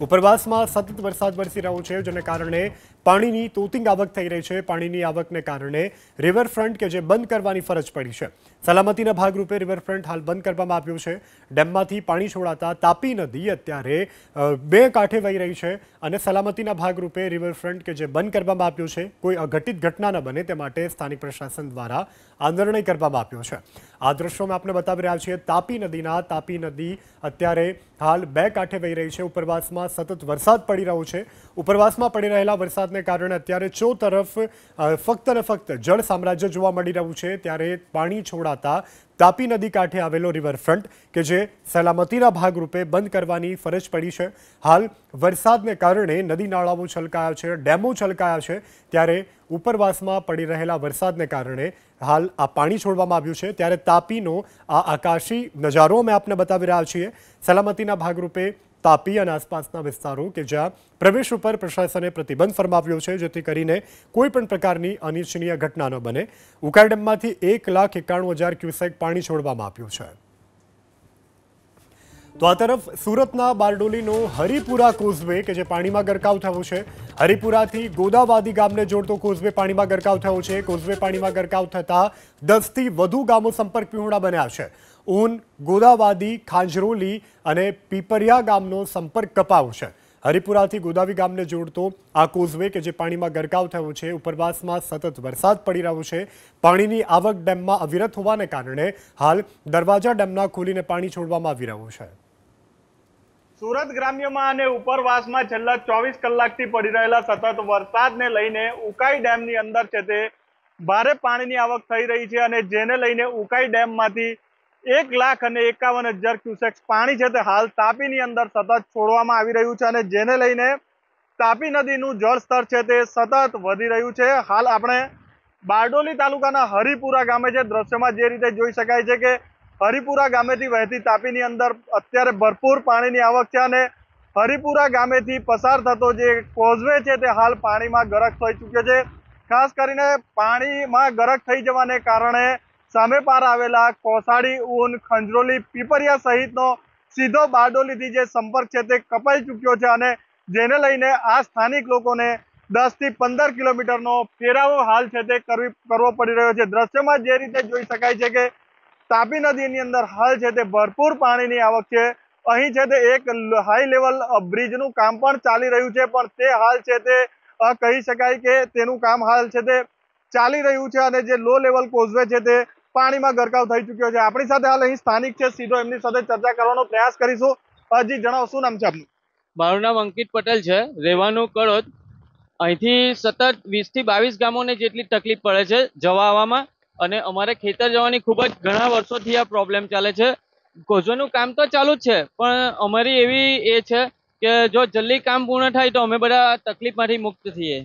ઉપરવાસમાં સતત વરસાદ વરસી રહ્યો છે, જેને કારણે પાણીની તોતિંગ આવક થઈ રહી છે। પાણીની આવકને કારણે રિવરફ્રન્ટ કે જે બંધ કરવાની ફરજ પડી છે। સલામતીના ભાગરૂપે રિવરફ્રન્ટ હાલ બંધ કરવામાં આવ્યો છે। ડેમમાંથી પાણી છોડાતા તાપી નદી અત્યારે બે કાંઠે વહી રહી છે, અને સલામતીના ભાગરૂપે રિવરફ્રન્ટ કે જે બંધ કરવામાં આવ્યો છે, કોઈ અઘટિત ઘટના ન બને તે માટે સ્થાનિક પ્રશાસન દ્વારા આ નિર્ણય કરવામાં આવ્યો છે। આ દ્રશ્યોમાં આપણે બતાવી રહ્યા છીએ તાપી નદી અત્યારે હાલ બે કાંઠે વહી રહી છે। ઉપરવાસમાં સતત વરસાદ પડી રહ્યો છે। ઉપરવાસમાં પડી રહેલા વરસાદને કારણે અત્યારે ચોતરફ ફક્ત ને ફક્ત જળ સામ્રાજ્ય જોવા મળી રહ્યું છે, ત્યારે પાણી છોડાતા તાપી નદી કાંઠે આવેલો રિવરફ્રન્ટ કે જે સલામતીના ભાગરૂપે બંધ કરવાની ફરજ પડી છે। હાલ વરસાદને કારણે નદી નાળાઓ છલકાયા છે, ડેમો છલકાયા છે, ત્યારે ઉપરવાસમાં પડી રહેલા વરસાદને કારણે હાલ આ પાણી છોડવામાં આવ્યું છે। ત્યારે તાપીનો આ આકાશી નજારો અમે આપને બતાવી રહ્યા છીએ। સલામતીના ભાગરૂપે તાપી અને આસપાસના વિસ્તારો કે જ્યાં પ્રવેશ ઉપર પ્રશાસને પ્રતિબંધ ફરમાવ્યો છે, જેથી કરીને કોઈ પણ પ્રકારની અનિચ્છનીય ઘટના ન બને। ઉકાઈ ડેમમાંથી 1,91,000 ક્યુસેક પાણી છોડવામાં આવ્યું છે। તો આ તરફ સુરતના બારડોલીનો હરિપુરા કોઝવે કે જે પાણીમાં ગરકાવ થયો છે, હરિપુરાથી ગોદાવાદી ગામને જોડતો કોઝવે પાણીમાં ગરકાવ થયો છે। કોઝવે પાણીમાં ગરકાવ થતા 10 થી વધુ ગામો સંપર્ક વિહોણા બન્યા છે। ઊન, ગોદાવાદી, ખાંજરોલી અને પીપરિયા ગામનો સંપર્ક કપાયો છે। હરિપુરાથી ગોદાવી ગામને જોડતો આ કોઝવે કે જે પાણીમાં ગરકાવ થયો છે, ઉપરવાસમાં સતત વરસાદ પડી રહ્યો છે। પાણીની આવક ડેમમાં અવિરત હોવાને કારણે હાલ દરવાજા ડેમના ખોલીને પાણી છોડવામાં આવી રહ્યું છે। સુરત ગ્રામ્યમાં અને ઉપરવાસમાં છેલ્લા 24 કલાકથી પડી રહેલા સતત વરસાદને લઈને ઉકાઈ ડેમની અંદર છે તે ભારે પાણીની આવક થઈ રહી છે, અને જેને લઈને ઉકાઈ ડેમમાંથી 1,51,000 ક્યુસેક પાણી છે તે હાલ તાપીની અંદર સતત છોડવામાં આવી રહ્યું છે, અને જેને લઈને તાપી નદીનું જળસ્તર છે તે સતત વધી રહ્યું છે। હાલ આપણે બારડોલી તાલુકાના હરિપુરા ગામે છે, દ્રશ્યમાં જે રીતે જોઈ શકાય છે કે હરિપુરા ગામેથી વહેતી તાપીની અંદર અત્યારે ભરપૂર પાણીની આવક છે, અને હરિપુરા ગામેથી પસાર થતો જે કોઝવે છે તે હાલ પાણીમાં ગરક થઈ ચૂક્યો છે। ખાસ કરીને પાણીમાં ગરક થઈ જવાને કારણે સામે પાર આવેલા કોસાડી, ઊન, ખંજરોલી, પીપરિયા સહિતનો સીધો બારડોલીથી જે સંપર્ક છે તે કપાઈ ચૂક્યો છે, અને જેને લઈને આ સ્થાનિક લોકોને 10 થી 15 કિલોમીટરનો ફેરાવો હાલ છે તે કરવો પડી રહ્યો છે। દ્રશ્યમાં જે રીતે જોઈ શકાય છે કે તાપી નદીની અંદર હાલ છે તે ભરપૂર પાણીની આવક છે। અહીં છે તે એક હાઈ લેવલ બ્રિજનું કામ પણ ચાલી રહ્યું છે, પણ તે હાલ છે તે કહી શકાય કે તેનું કામ હાલ છે તે ચાલી રહ્યું છે, અને જે લો લેવલ કોઝવે છે તે પાણીમાં ગરકાવ થઈ ચૂક્યો છે। આપણી સાથે હાલ અહીં સ્થાનિક છે, સીધો એમની સાથે ચર્ચા કરવાનો પ્રયાસ કરીશું। જી જણાવો, શું નામ છે આપનું? મારું નામ અંકિત પટેલ છે, રહેવાનું કડોદ। અહીંથી સતત 20 થી 22 ગામોને જેટલી તકલીફ પડે છે જવા આવવામાં, અને અમારે ખેતર જવાની ખૂબ જ ઘણા વર્ષોથી આ પ્રોબ્લેમ ચાલે છે। કોઝવેનું કામ તો ચાલુ જ છે, પણ અમારી એવી એ છે કે જો જલ્દી કામ પૂર્ણ થાય તો અમે બધા તકલીફમાંથી મુક્ત થઈએ।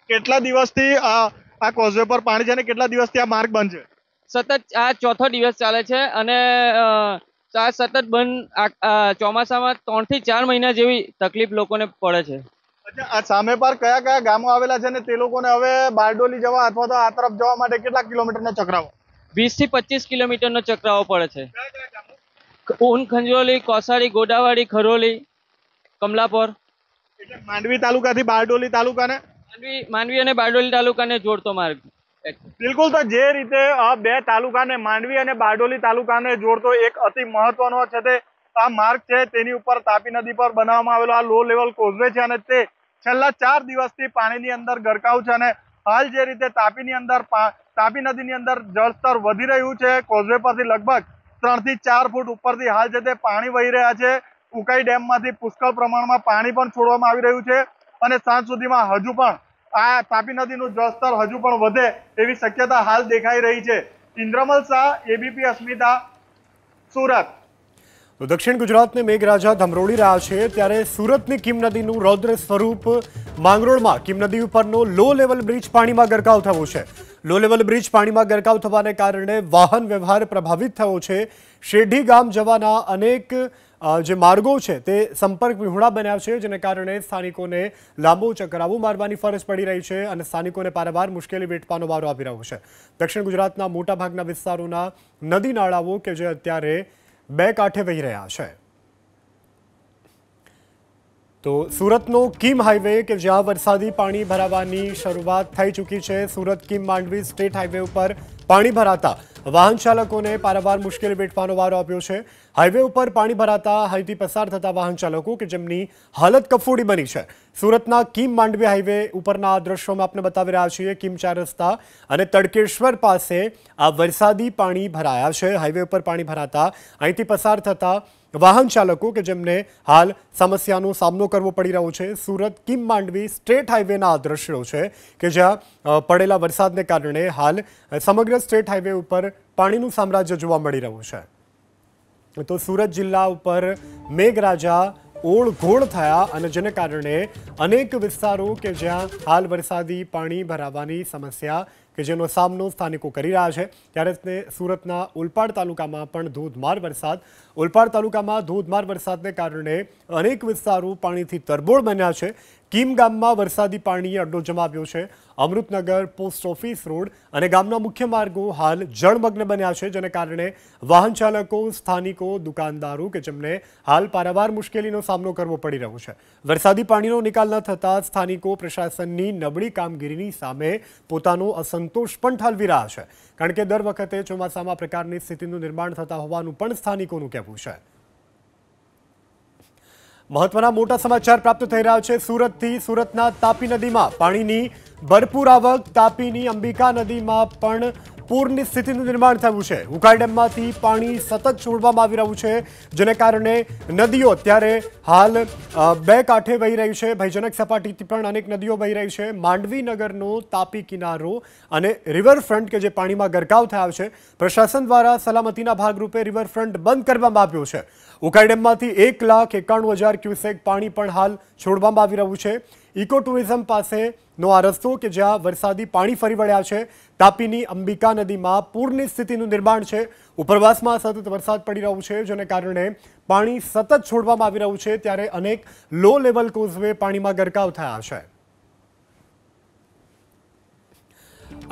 કેટલા દિવસથી આ કોઝવે પર પાણી છે, ને કેટલા દિવસથી આ માર્ગ બંધ છે? સતત આ ચોથો દિવસ ચાલે છે, અને સતત બંધ ચોમાસામાં 3 થી 4 મહિના જેવી તકલીફ લોકોને પડે છે। અચ્છા, આ સામે પર કયા કયા ગામો આવેલા છે, ને તે લોકોને હવે બારડોલી જવા અથવા તો આ તરફ જવા માટે કેટલા કિલોમીટરનો ચક્રાવો? 20 થી 25 કિલોમીટરનો ચક્રાવો પડે છે। ઊન, ખંજરોલી, કોસાડી, ગોદાવાડી, ખરોલી, કમલાપોર, એટલે માંડવી તાલુકાથી બારડોલી તાલુકાને માંડવી અને બારડોલી તાલુકાને જોડતો માર્ગ। બિલકુલ, તો જે રીતે આ બે તાલુકાને માંડવી અને બારડોલી તાલુકાને જોડતો એક અતિ મહત્વનો છે તે આ માર્ગ છે, તેની ઉપર તાપી નદી પર બનાવવામાં આવેલો આ લો લેવલ કોઝવે છે અને તે છેલ્લા 4 દિવસથી પાણીની અંદર ગરકાવ છે અને હાલ જે રીતે તાપી નદીની અંદર જળસ્તર વધી રહ્યું છે, કોઝવે પરથી લગભગ 3 થી 4 ફૂટ ઉપરથી હાલ છે તે પાણી વહી રહ્યા છે। ઉકાઈ ડેમમાંથી પુષ્કળ પ્રમાણમાં પાણી પણ છોડવામાં આવી રહ્યું છે અને સાંજ સુધીમાં હજુ પણ આ તાપી નદીનું જળસ્તર હજુ પણ વધે એવી શક્યતા હાલ દેખાઈ રહી છે। ઇન્દ્રમલ શાહ, એબીપી અસ્મિતા, સુરત। તો દક્ષિણ ગુજરાતને મેઘરાજા ધમરોળી રહ્યા છે ત્યારે સુરતની કીમ નદીનું રૌદ્ર સ્વરૂપ માંગરોળમાં કીમ નદી ઉપરનો લો લેવલ બ્રિજ પાણીમાં ગરકાવ થયો છે। લો લેવલ બ્રિજ પાણીમાં ગરકાવ થવાને કારણે વાહન વ્યવહાર પ્રભાવિત થયો છે। શેઢી ગામ જવાના અનેક જે માર્ગો છે તે સંપર્ક વિહોણા બન્યા છે, જેને કારણે સ્થાનિકોને લાંબો ચકરાવો મારવાની ફરજ પડી રહી છે અને સ્થાનિકોને પારાવાર મુશ્કેલી વેઠવાનો વારો આવી રહ્યો છે। દક્ષિણ ગુજરાતના મોટાભાગના વિસ્તારોના નદી નાળાઓ કે જે અત્યારે બે કાંઠે વહી રહ્યા છે। તો સુરતનો કીમ હાઈવે કે જ્યાં વરસાદી પાણી ભરાવાની શરૂઆત થઈ ચૂકી છે, સુરત કીમ માંડવી સ્ટેટ હાઈવે ઉપર પાણી ભરાતા વાહન ચાલકોને પારાવાર મુશ્કેલી વેઠવાનો વારો આવ્યો છે। હાઈવે ઉપર પાણી ભરાતા અહીંથી પસાર થતા વાહન ચાલકો કે જેમની હાલત કફોડી બની છે। સુરતના કીમ માંડવી હાઈવે ઉપરના આ દ્રશ્યોમાં આપણે બતાવી રહ્યા છીએ। કીમ 4 રસ્તા અને તડકેશ્વર પાસે આ વરસાદી પાણી ભરાયા છે। હાઈવે ઉપર પાણી ભરાતા અહીંથી પસાર થતા વાહન ચાલકો કે જેમને હાલ સમસ્યાનો સામનો કરવો પડી રહ્યો છે। સુરત કીમ માંડવી સ્ટેટ હાઈવેના આ દ્રશ્યો છે કે જ્યાં પડેલા વરસાદને કારણે હાલ સમગ્ર સ્ટેટ હાઈવે ઉપર પાણીનું સામ્રાજ્ય જોવા મળી રહ્યું છે। તો સુરત જિલ્લા ઉપર મેઘરાજા ઓળઘોળ થયા અને જેને કારણે અનેક વિસ્તારો કે જ્યાં હાલ વરસાદી પાણી ભરાવાની સમસ્યા કે જેનો સામનો સ્થાનિકો કરી રહ્યા છે, ત્યારે સુરતના ઓલપાડ તાલુકામાં પણ ધોધમાર વરસાદ। ઓલપાડ તાલુકામાં ધોધમાર વરસાદને કારણે અનેક વિસ્તારો પાણીથી તરબોળ બન્યા છે। કીમ ગામમાં વરસાદી પાણીએ અડ્ડો જમાવ્યો છે। અમૃતનગર, પોસ્ટ ઓફિસ રોડ અને ગામના મુખ્ય માર્ગો હાલ જળમગ્ન બન્યા છે, જેને કારણે વાહન ચાલકો, સ્થાનિકો, દુકાનદારો કે જેમને હાલ પારાવાર મુશ્કેલીનો સામનો કરવો પડી રહ્યો છે। વરસાદી પાણીનો નિકાલ ન થતાં સ્થાનિકો પ્રશાસનની નબળી કામગીરીની સામે પોતાનો અસંતોષ પણ ઠાલવી રહ્યા છે, કારણ કે દર વખતે ચોમાસામાં પ્રકારની સ્થિતિનું નિર્માણ થતા હોવાનું પણ સ્થાનિકોનું કહેવું છે। મહત્વના મોટા સમાચાર પ્રાપ્ત થઈ રહ્યા છે સુરતથી। સુરતના તાપી નદીમાં પાણીની ભરપૂર આવક, તાપીની અંબિકા નદીમાં પણ પૂરની સ્થિતિનું નિર્માણ થયું છે। ઉકાઈ ડેમમાંથી પાણી સતત છોડવામાં આવી રહ્યું છે, જેને કારણે નદીઓ અત્યારે હાલ બે કાંઠે વહી રહી છે। ભયજનક સપાટીથી પણ અનેક નદીઓ વહી રહી છે। માંડવી નગરનો તાપી કિનારો અને રિવરફ્રન્ટ કે જે પાણીમાં ગરકાવ થયા છે, પ્રશાસન દ્વારા સલામતીના ભાગરૂપે રિવરફ્રન્ટ બંધ કરવામાં આવ્યો છે। ઉકાઈ ડેમમાંથી 1,91,000 ક્યુસેક પાણી પણ હાલ છોડવામાં આવી રહ્યું છે। ઇકો ટુરિઝમ પાસેનો આ રસ્તો કે જ્યાં વરસાદી પાણી ફરી વળ્યા છે। તાપીની અંબિકા નદીમાં પૂરની સ્થિતિનું નિર્માણ છે। ઉપરવાસમાં સતત વરસાદ પડી રહ્યો છે, જેને કારણે પાણી સતત છોડવામાં આવી રહ્યું છે, ત્યારે અનેક લો લેવલ કોઝવે પાણીમાં ગરકાવ થયા છે।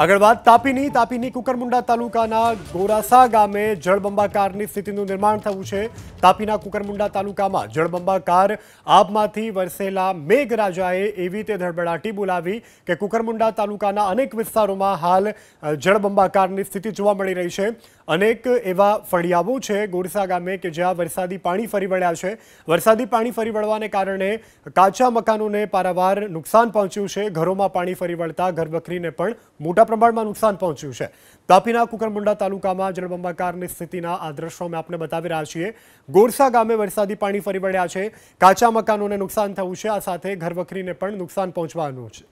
આગળ વાત તાપીની કુકરમુંડા તાલુકાના ગોરાસા ગામે જળબંબાકારની સ્થિતિનું નિર્માણ થયું છે। તાપીના કુકરમુંડા તાલુકામાં જળબંબાકાર આબમાંથી વરસેલા મેઘરાજાએ એવી તે ધડબડાટી બોલાવી કે કુકરમુંડા તાલુકાના અનેક વિસ્તારોમાં હાલ જળબંબાકારની સ્થિતિ જોવા મળી રહી છે। અનેક એવા ફળિયાઓ છે ગોરસા ગામે કે જ્યાં વરસાદી પાણી ફરી વળ્યા છે। વરસાદી પાણી ફરી વળવાને કારણે કાચા મકાનોને પારાવાર નુકસાન પહોંચ્યું છે। ઘરોમાં પાણી ફરી વળતા ઘરવખરીને પણ મોટા પ્રમાણમાં નુકસાન પહોંચ્યું છે। તાપીના કુકરમુંડા તાલુકામાં જળબંબાકારની સ્થિતિના આ દ્રશ્યો અમે આપને બતાવી રહ્યા છીએ। ગોરસા ગામે વરસાદી પાણી ફરી વળ્યા છે, કાચા મકાનોને નુકસાન થયું છે, આ સાથે ઘરવખરીને પણ નુકસાન પહોંચવાનું છે।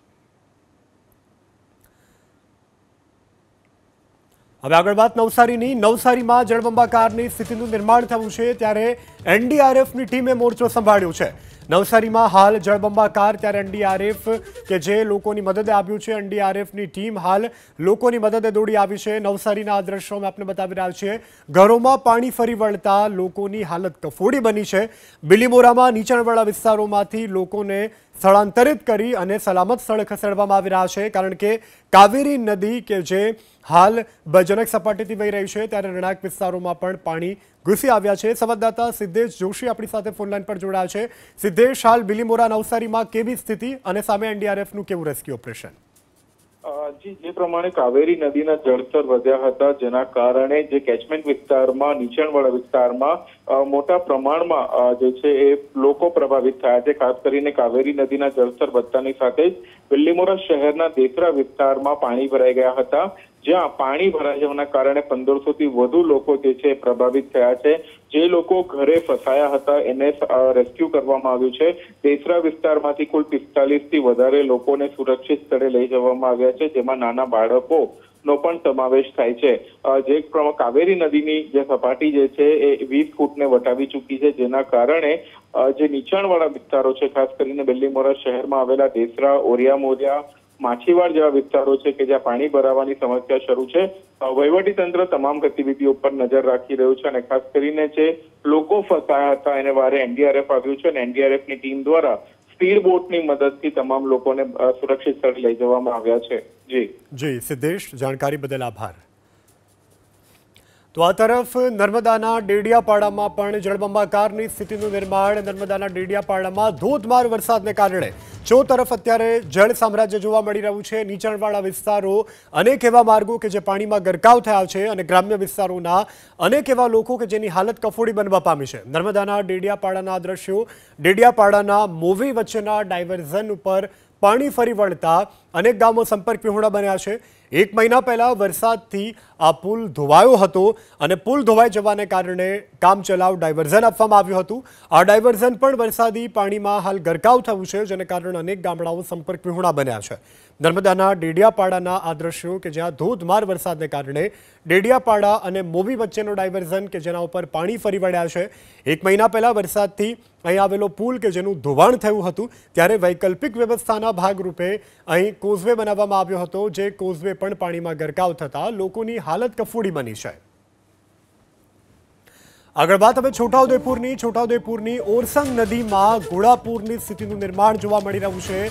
હવે આગળ વાત નવસારીની। નવસારીમાં જળબંબાકારની સ્થિતિનું નિર્માણ થયું છે, ત્યારે એનડીઆરએફની ટીમે મોરચો સંભાળ્યો છે। નવસારીમાં હાલ જળબંબાકાર, ત્યારે એનડીઆરએફ કે જે લોકોની મદદે આવ્યું છે, એનડીઆરએફની ટીમ હાલ લોકોની મદદે દોડી આવી છે। નવસારીના આ દ્રશ્યો અમે આપને બતાવી રહ્યા છીએ। ઘરોમાં પાણી ફરી વળતા લોકોની હાલત કફોડી બની છે। બિલીમોરામાં નીચાણવાળા વિસ્તારોમાંથી લોકોને સ્થળાંતરિત કરી અને સલામત સ્થળે ખસેડવામાં આવી રહ્યા છે, કારણ કે કાવેરી નદી કે જે હાલ ભયજનક સપાટીથી વહી રહી છે, ત્યારે રહેણાંક વિસ્તારોમાં પણ પાણી ઘૂસી આવ્યા છે। સંવાદદાતા સિદ્ધેશ જોશી આપણી સાથે ફોનલાઈન પર જોડાયા છે। સિદ્ધેશ, હાલ બિલીમોરા નવસારીમાં કેવી સ્થિતિ અને સામે એનડીઆરએફનું કેવું રેસ્ક્યુ ઓપરેશન? જી, જે પ્રમાણે કાવેરી નદીના જળસ્તર વધ્યા હતા, જેના કારણે જે કેચમેન્ટ વિસ્તારમાં, નીચાણવાળા વિસ્તારમાં મોટા પ્રમાણમાં જે છે એ લોકો પ્રભાવિત થયા છે. ખાસ કરીને કાવેરી નદીના જળસ્તર વધતાની સાથે જ બિલ્લીમોરા શહેરના દેસરા વિસ્તારમાં પાણી ભરાઈ ગયા હતા, જ્યાં પાણી ભરાઈ જવાના કારણે 1500 થી વધુ લોકો જે છે પ્રભાવિત થયા છે. જે લોકો ઘરે ફસાયા હતા એને રેસ્ક્યુ કરવામાં આવ્યું છે. દેસરા વિસ્તારમાંથી કુલ 45 થી વધારે લોકોને સુરક્ષિત સ્થળે લઈ જવામાં આવ્યા છે, જેમાં નાના બાળકો નો પણ સમાવેશ થાય છે. જે કાવેરી નદીની જે સપાટી જે છે એ 20 ફૂટને વટાવી ચૂકી છે, જેના કારણે જે નીચાણવાળા વિસ્તારો છે, ખાસ કરીને બિલ્લીમોરા શહેરમાં આવેલા દેસરા, ઓરિયા મોરિયા, માછીવાડ જેવા વિસ્તારો છે કે જ્યાં પાણી ભરાવાની સમસ્યા શરૂ છે. વહીવટી તંત્ર તમામ ગતિવિધિઓ પર નજર રાખી રહ્યું છે અને ખાસ કરીને જે લોકો ફસાયા હતા એને વારે એનડીઆરએફ આવ્યું છે અને એનડીઆરએફની ટીમ દ્વારા સ્પીડ બોટની મદદથી તમામ લોકોને સુરક્ષિત સ્થળે લઈ જવામાં આવ્યા છે. જી સિદ્ધેશ, જાણકારી બદલ આભાર. તો આ તરફ નર્મદાના ડેડિયાપાડામાં પણ જળબંબાકારની સ્થિતિનું નિર્માણ. નર્મદાના ડેડિયાપાડામાં ધોધમાર વરસાદને કારણે તરફ અત્યારે જળ સામ્રાજ્ય જોવા મળી રહ્યું છે. નીચાણવાળા વિસ્તારો, અનેક એવા માર્ગો કે જે પાણીમાં ગરકાવ થયા છે અને ગ્રામ્ય વિસ્તારોના અનેક એવા લોકો કે જેની હાલત કફોડી બનવા પામી છે. નર્મદાના ડેડિયાપાડાના દ્રશ્યો, ડેડિયાપાડાના મોવી વચ્ચેના ડાયવર્ઝન ઉપર પાણી ફરી વળતા અનેક ગામો સંપર્ક વિહોણા બન્યા છે. 1 મહિના પહેલા વરસાદથી આ પુલ ધોવાયો હતો અને પુલ ધોવાઈ જવાને કારણે કામચલાઉ ડાયવર્ઝન આપવામાં આવ્યું હતું. આ ડાયવર્ઝન પણ વરસાદી પાણીમાં હાલ ગરકાવ થયું છે, જેને કારણે અનેક ગામડાઓ સંપર્ક વિહોણા બન્યા છે. નર્મદાના ડેડિયાપાડાના આ દ્રશ્યો કે જ્યાં ધોધમાર વરસાદને કારણે ડેડિયાપાડા અને મોવી વચ્ચેનો ડાયવર્ઝન કે જેના ઉપર પાણી ફરી વળ્યા છે. 1 મહિના પહેલા વરસાદથી અહીં આવેલો પુલ કે જેનું ધોવાણ થયું હતું, ત્યારે વૈકલ્પિક વ્યવસ્થાના ભાગરૂપે અહીં કોઝવે બનાવવામાં આવ્યો હતો, જે કોઝવે પણ પાણીમાં ગરકાવ થતા લોકોની હાલત કફોડી બની છે. આગળ વાત હવે છોટાઉદેપુરની ઓરસંગ નદીમાં ઘોડાપૂરની સ્થિતિનું નિર્માણ જોવા મળી રહ્યું છે.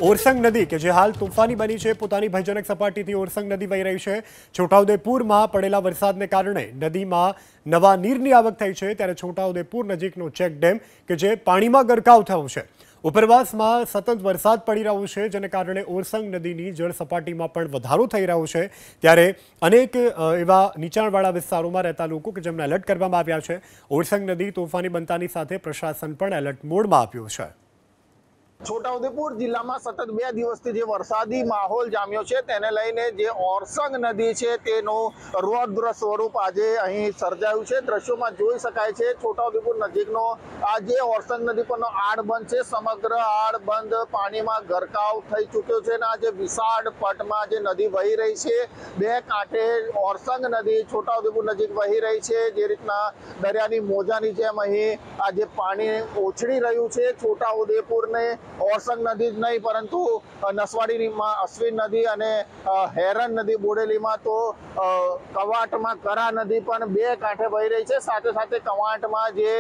ઓરસંગ નદી કે જે હાલ તોફાની બની છે, પોતાની ભયજનક સપાટીથી ઓરસંગ નદી વહી રહી છે. છોટાઉદેપુરમાં પડેલા વરસાદને કારણે નદીમાં નવા નીરની આવક થઈ છે, ત્યારે છોટાઉદેપુર નજીકનો ચેક ડેમ કે જે પાણીમાં ગરકાવ થયો છે. ઉપરવાસમાં સતત વરસાદ પડી રહ્યો છે, જેને કારણે ઓરસંગ નદીની જળ સપાટીમાં પણ વધારો થઈ રહ્યો છે. ત્યારે અનેક એવા નીચાણવાળા વિસ્તારોમાં રહેતા લોકો કે જેમને એલર્ટ કરવામાં આવ્યા છે. ઓરસંગ નદી તોફાની બનતાની સાથે પ્રશાસન પણ એલર્ટ મોડમાં આવ્યું છે. છોટાઉદેપુર જિલ્લામાં સતત 2 દિવસથી જે વરસાદી માહોલ જામ્યો છે તેને લઈને જે ઓરસંગ નદી છે તેનું રૌદ્ર સ્વરૂપ આજે અહીં સર્જાયું છે. દ્રશ્યોમાં જોઈ શકાય છે છોટાઉદેપુર નજીકનો આ જે ઓરસંગ નદી પરનો આડબંધ છે, સમગ્ર આડબંધ પાણીમાં ગરકાવ થઈ ચૂક્યો છે અને આ જે વિશાળ પટમાં જે નદી વહી રહી છે, 2 કાંઠે ઓરસંગ નદી છોટાઉદેપુર નજીક વહી રહી છે. જે રીતના દરિયાની મોજાની જેમ અહીં આ જે પાણી ઓછળી રહ્યું છે. છોટાઉદેપુરને ઓરસંગ નદી જ નહીં પરંતુ નસવાડીમાં અશ્વિન નદી અને હેરન નદી બોડેલીમાં, તો કવાંટમાં કરા નદી પણ 2 કાંઠે વહી રહી છે. સાથે સાથે કવાંટમાં જે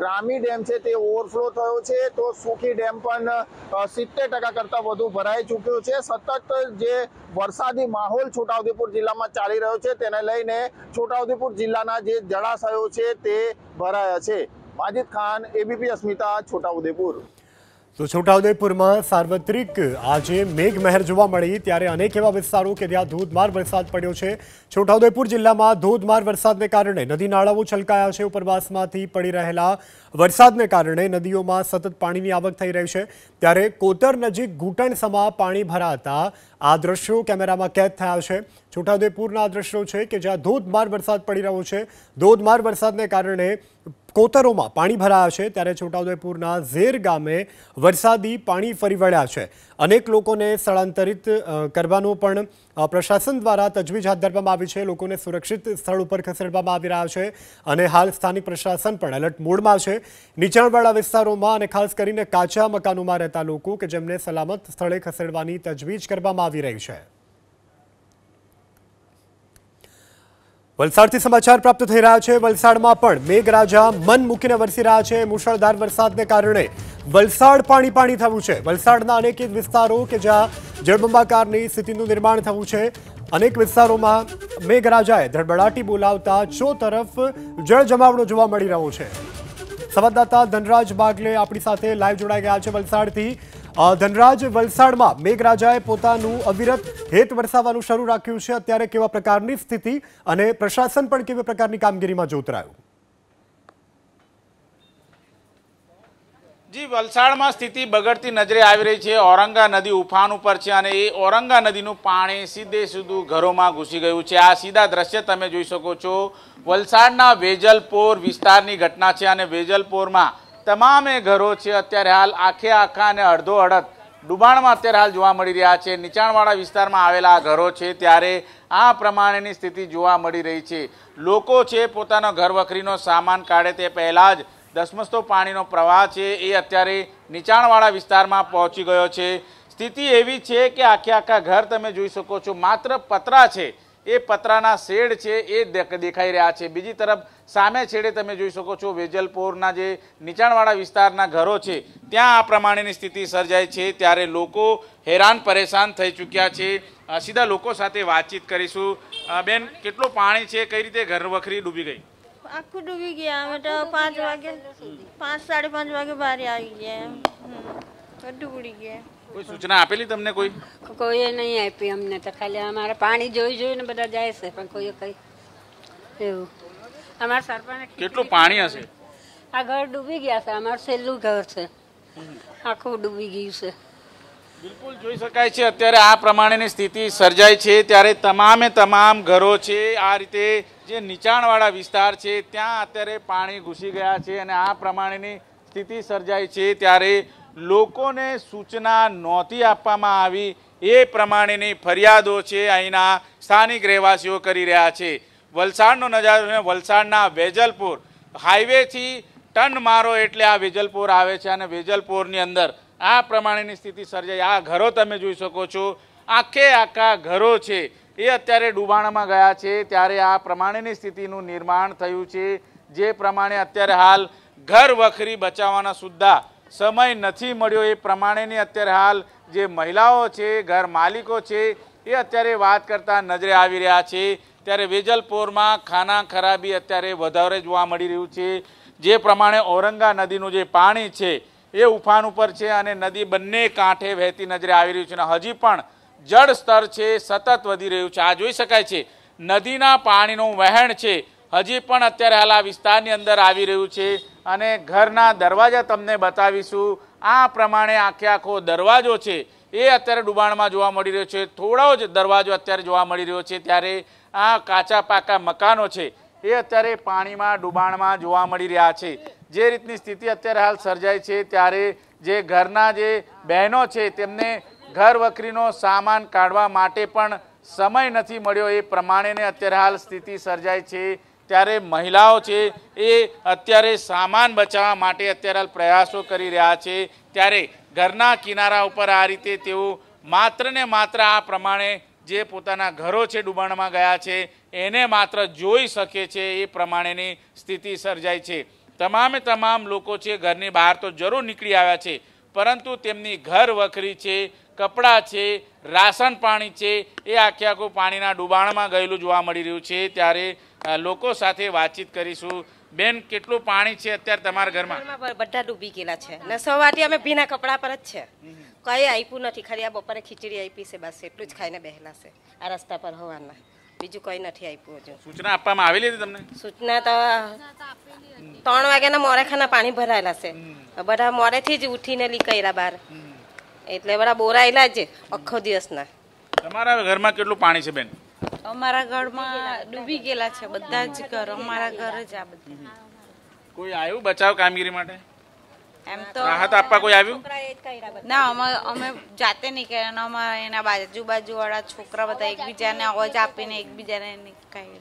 રામી ડેમ છે તે ઓવરફ્લો થયો છે, તો સુખી ડેમ પણ 70% કરતાં વધુ ભરાઈ ચૂક્યો છે. સતત જે વરસાદી માહોલ છોટાઉદેપુર જિલ્લામાં ચાલી રહ્યો છે તેને લઈને છોટાઉદેપુર જિલ્લાના જે જળાશયો છે તે ભરાયા છે. માજીદ ખાન, એબીપી અસ્મિતા, છોટાઉદેપુર. તો છોટાઉદેપુરમાં સાર્વત્રિક આજે મેઘમહેર જોવા મળી, ત્યારે અનેક એવા વિસ્તારો કે જ્યાં ધોધમાર વરસાદ પડ્યો છે. છોટાઉદેપુર જિલ્લામાં ધોધમાર વરસાદને કારણે નદી નાળાઓ છલકાયા છે. ઉપરવાસમાંથી પડી રહેલા વરસાદને કારણે નદીઓમાં સતત પાણીની આવક થઈ રહી છે. ત્યારે કોતર નજીક ઘૂંટણસમા પાણી ભરાતા આ દ્રશ્યો કેમેરામાં કેદ થયા છે. છોટાઉદેપુરના દ્રશ્યો છે કે જ્યાં ધોધમાર વરસાદ પડી રહ્યો છે. ધોધમાર વરસાદને કારણે કોતરોમાં પાણી ભરાયા છે, ત્યારે છોટાઉદેપુરના ઝેર ગામે વરસાદી પાણી ફરી વળ્યા છે. અનેક લોકોને સ્થળાંતરિત કરવાનો પણ પ્રશાસન દ્વારા તજવીજ હાથ ધરવામાં આવી છે. લોકોને સુરક્ષિત સ્થળ ઉપર ખસેડવામાં આવી રહ્યા છે અને હાલ સ્થાનિક પ્રશાસન પણ એલર્ટ મોડમાં છે. નીચાણવાળા વિસ્તારોમાં અને ખાસ કરીને કાચા મકાનોમાં રહેતા લોકો કે જેમને સલામત સ્થળે ખસેડવાની તજવીજ કરવામાં આવી રહી છે. વલસાડથી સમાચાર પ્રાપ્ત થઈ રહ્યા છે. વલસાડમાં પણ મેઘરાજા મન મૂકીને વરસી રહ્યા છે. મુશળધાર વરસાદને કારણે વલસાડ પાણી થયું છે. વલસાડના અનેક વિસ્તારો કે જ્યાં જળબંબાકારની સ્થિતિનું નિર્માણ થયું છે. અનેક વિસ્તારોમાં મેઘરાજાએ ધડબડાટી બોલાવતા તરફ જળ જમાવડો જોવા મળી રહ્યો છે. સંવાદદાતા ધનરાજ બાગલે આપણી સાથે લાઈવ જોડાઈ ગયા છે વલસાડથી. ધનરાજ, વલસાડમાં મેઘરાજાએ પોતાનું અવિરત હેત વરસાવવાનું શરૂ રાખ્યું છે. અત્યારે કેવા પ્રકારની સ્થિતિ અને પ્રશાસન પણ કેવી પ્રકારની કામગીરીમાં જોતરાયું? જી, વલસાડમાં સ્થિતિ બગડતી નજરે આવી રહી છે. ઔરંગા નદી ઉફાન ઉપર છે અને એ ઔરંગા નદીનું પાણી સીધું ઘરોમાં ઘૂસી ગયું છે. આ સીધા દ્રશ્ય તમે જોઈ શકો છો. વલસાડના વેજલપોર વિસ્તારની ઘટના છે અને વેજલપોરમાં તમામે ઘરો છે અત્યારે હાલ આખા અને અડધો અડધ ડુબાણમાં અત્યારે હાલ જોવા મળી રહ્યા છે. નીચાણવાળા વિસ્તારમાં આવેલા ઘરો છે ત્યારે આ પ્રમાણેની સ્થિતિ જોવા મળી રહી છે. લોકો છે પોતાનો ઘર વખરીનો સામાન કાઢે તે પહેલાં જ ધસમસતો પાણીનો પ્રવાહ છે એ અત્યારે નીચાણવાળા વિસ્તારમાં પહોંચી ગયો છે. સ્થિતિ એવી છે કે આખા ઘર તમે જોઈ શકો છો. માત્ર પતરા છે, એ પતરાના શેડ છે એ દેખાઈ રહ્યા છે. બીજી તરફ સામે છેડે તમે જોઈ શકો છો વેજલપોરના જે નીચાણવાળા વિસ્તારના ઘરો છે ત્યાં આ પ્રમાણેની સ્થિતિ સર્જાય છે. ત્યારે લોકો હેરાન પરેશાન થઈ ચૂક્યા છે. સીધા લોકો સાથે વાતચીત કરીશું. બેન, કેટલું પાણી છે? કઈ રીતે ઘર વખરી ડૂબી ગઈ? આખું ડૂબી ગયા. અમે તો 5 વાગે 5:30 વાગે બહાર આવી ગયા. બધું ઉડી ગયા. કોઈ સૂચના આપેલી તમને? કોઈએ નહીં આપી અમને તો. ખાલી અમારે પાણી જોઈને બધા જાય છે પણ કોઈએ કઈ એવું. અમારા સરપંચ કેટલું પાણી હશે? આ ઘર ડૂબી ગયા છે. અમારું છેલ્લું ઘર છે, આખું ડૂબી ગયું છે. બિલકુલ જોઈ શકાય છે અત્યારે આ પ્રમાણેની સ્થિતિ સર્જાય છે. ત્યારે તમામ ઘરો છે આ રીતે જે નીચાણવાળા વિસ્તાર છે ત્યાં અત્યારે પાણી ઘૂસી ગયા છે અને આ પ્રમાણેની સ્થિતિ સર્જાય છે. ત્યારે લોકોને સૂચના નહોતી આપવામાં આવી એ પ્રમાણેની ફરિયાદો છે અહીંના સ્થાનિક રહેવાસીઓ કરી રહ્યા છે. વલસાડનો નજારો છે. વલસાડના વેજલપોર હાઈવેથી ટન મારો એટલે આ વેજલપોર આવે છે અને વેજલપોરની અંદર આ પ્રમાણેની સ્થિતિ સર્જાઈ. આ ઘરો તમે જોઈ શકો છો. આખા ઘરો છે એ અત્યારે ડૂબાણમાં ગયા છે. ત્યારે આ પ્રમાણેની સ્થિતિનું નિર્માણ થયું છે. જે પ્રમાણે અત્યારે હાલ ઘર વખરી બચાવવાના સુદ્ધા સમય નથી મળ્યો એ પ્રમાણેની અત્યારે હાલ જે મહિલાઓ છે, ઘર માલિકો છે એ અત્યારે વાત કરતા નજરે આવી રહ્યા છે. ત્યારે વેજલપોરમાં ખાના ખરાબી અત્યારે વધારે જોવા મળી રહ્યું છે. જે પ્રમાણે ઔરંગા નદીનું જે પાણી છે એ ઉફાન ઉપર છે અને નદી બંને કાંઠે વહેતી નજરે આવી રહ્યું છે અને હજી પણ જળ સ્તર છે સતત વધી રહ્યું છે. આ જોઈ શકાય છે નદીના પાણીનું વહેણ છે હજી પણ અત્યારે હાલ આ વિસ્તારની અંદર આવી રહ્યું છે અને ઘરના દરવાજા તમને બતાવીશું. આ પ્રમાણે આખો દરવાજો છે એ અત્યારે ડુબાણમાં જોવા મળી રહ્યો છે. થોડો જ દરવાજો અત્યારે જોવા મળી રહ્યો છે. ત્યારે આ કાચા પાકા મકાનો છે એ અત્યારે પાણીમાં ડુબાણમાં જોવા મળી રહ્યા છે. જે રીતની સ્થિતિ અત્યારે હાલ સર્જાય છે ત્યારે જે ઘરના જે બહેનો છે તેમને ઘર વખરીનો સામાન કાઢવા માટે પણ સમય નથી મળ્યો એ પ્રમાણેને અત્યારે હાલ સ્થિતિ સર્જાય છે. ત્યારે મહિલાઓ છે એ અત્યારે સામાન બચાવવા માટે અત્યારે હાલ પ્રયાસો કરી રહ્યા છે. ત્યારે ઘરના કિનારા ઉપર આ રીતે તેઓ માત્ર ને માત્ર આ પ્રમાણે જે પોતાના ઘરો છે ડૂબાણમાં ગયા છે એને માત્ર જોઈ શકે છે એ પ્રમાણેની સ્થિતિ સર્જાય છે. તમામ લોકો છે ઘરની બહાર તો જરૂર નીકળી આવ્યા છે પરંતુ તેમની ઘર વખરી છે, કપડાં છે, રાશન પાણી છે એ આખું પાણીના ડુબાણમાં ગયેલું જોવા મળી રહ્યું છે. ત્યારે લોકો સાથે વાતચીત કરીશું. બેન, કેટલું પાણી છે અત્યારે તમારા ઘરમાં? બધા ડૂબી ગયેલા છે ને સવારથી અમે ભીના કપડા પર જ છે. કઈ આપ્યું નથી. ખાલી આ બપોરે ખીચડી આપી છે, બસ એટલું જ ખાઈને બેહેલા છે આ રસ્તા પર હવારના. બીજું કઈ નથી આપ્યું. હજુ સૂચના આપવામાં આવેલી હતી તમને? સૂચના તો 3 વાગ્યાના મોરેખાના પાણી ભરાયેલા છે. બધા મોરેથી જ ઉઠીને નીકળ્યા બહાર એટલે બધા બોરાયેલા જ આખો દિવસના. તમારા ઘરમાં કેટલું પાણી છે બેન? અમારા ઘરમાં ડૂબી ગયેલા છે બધા જ ઘર. અમારા ઘર જ આ બધા. કોઈ આવ્યું બચાવ કામગીરી માટે? એમ તો રાહત આપવા કોઈ આવ્યું? ના, અમે જાતે નીકળ્યા. અમારા એના બાજુ વાળા છોકરા બધા એકબીજાને અવાજ આપીને એકબીજાને નીકળ્યા.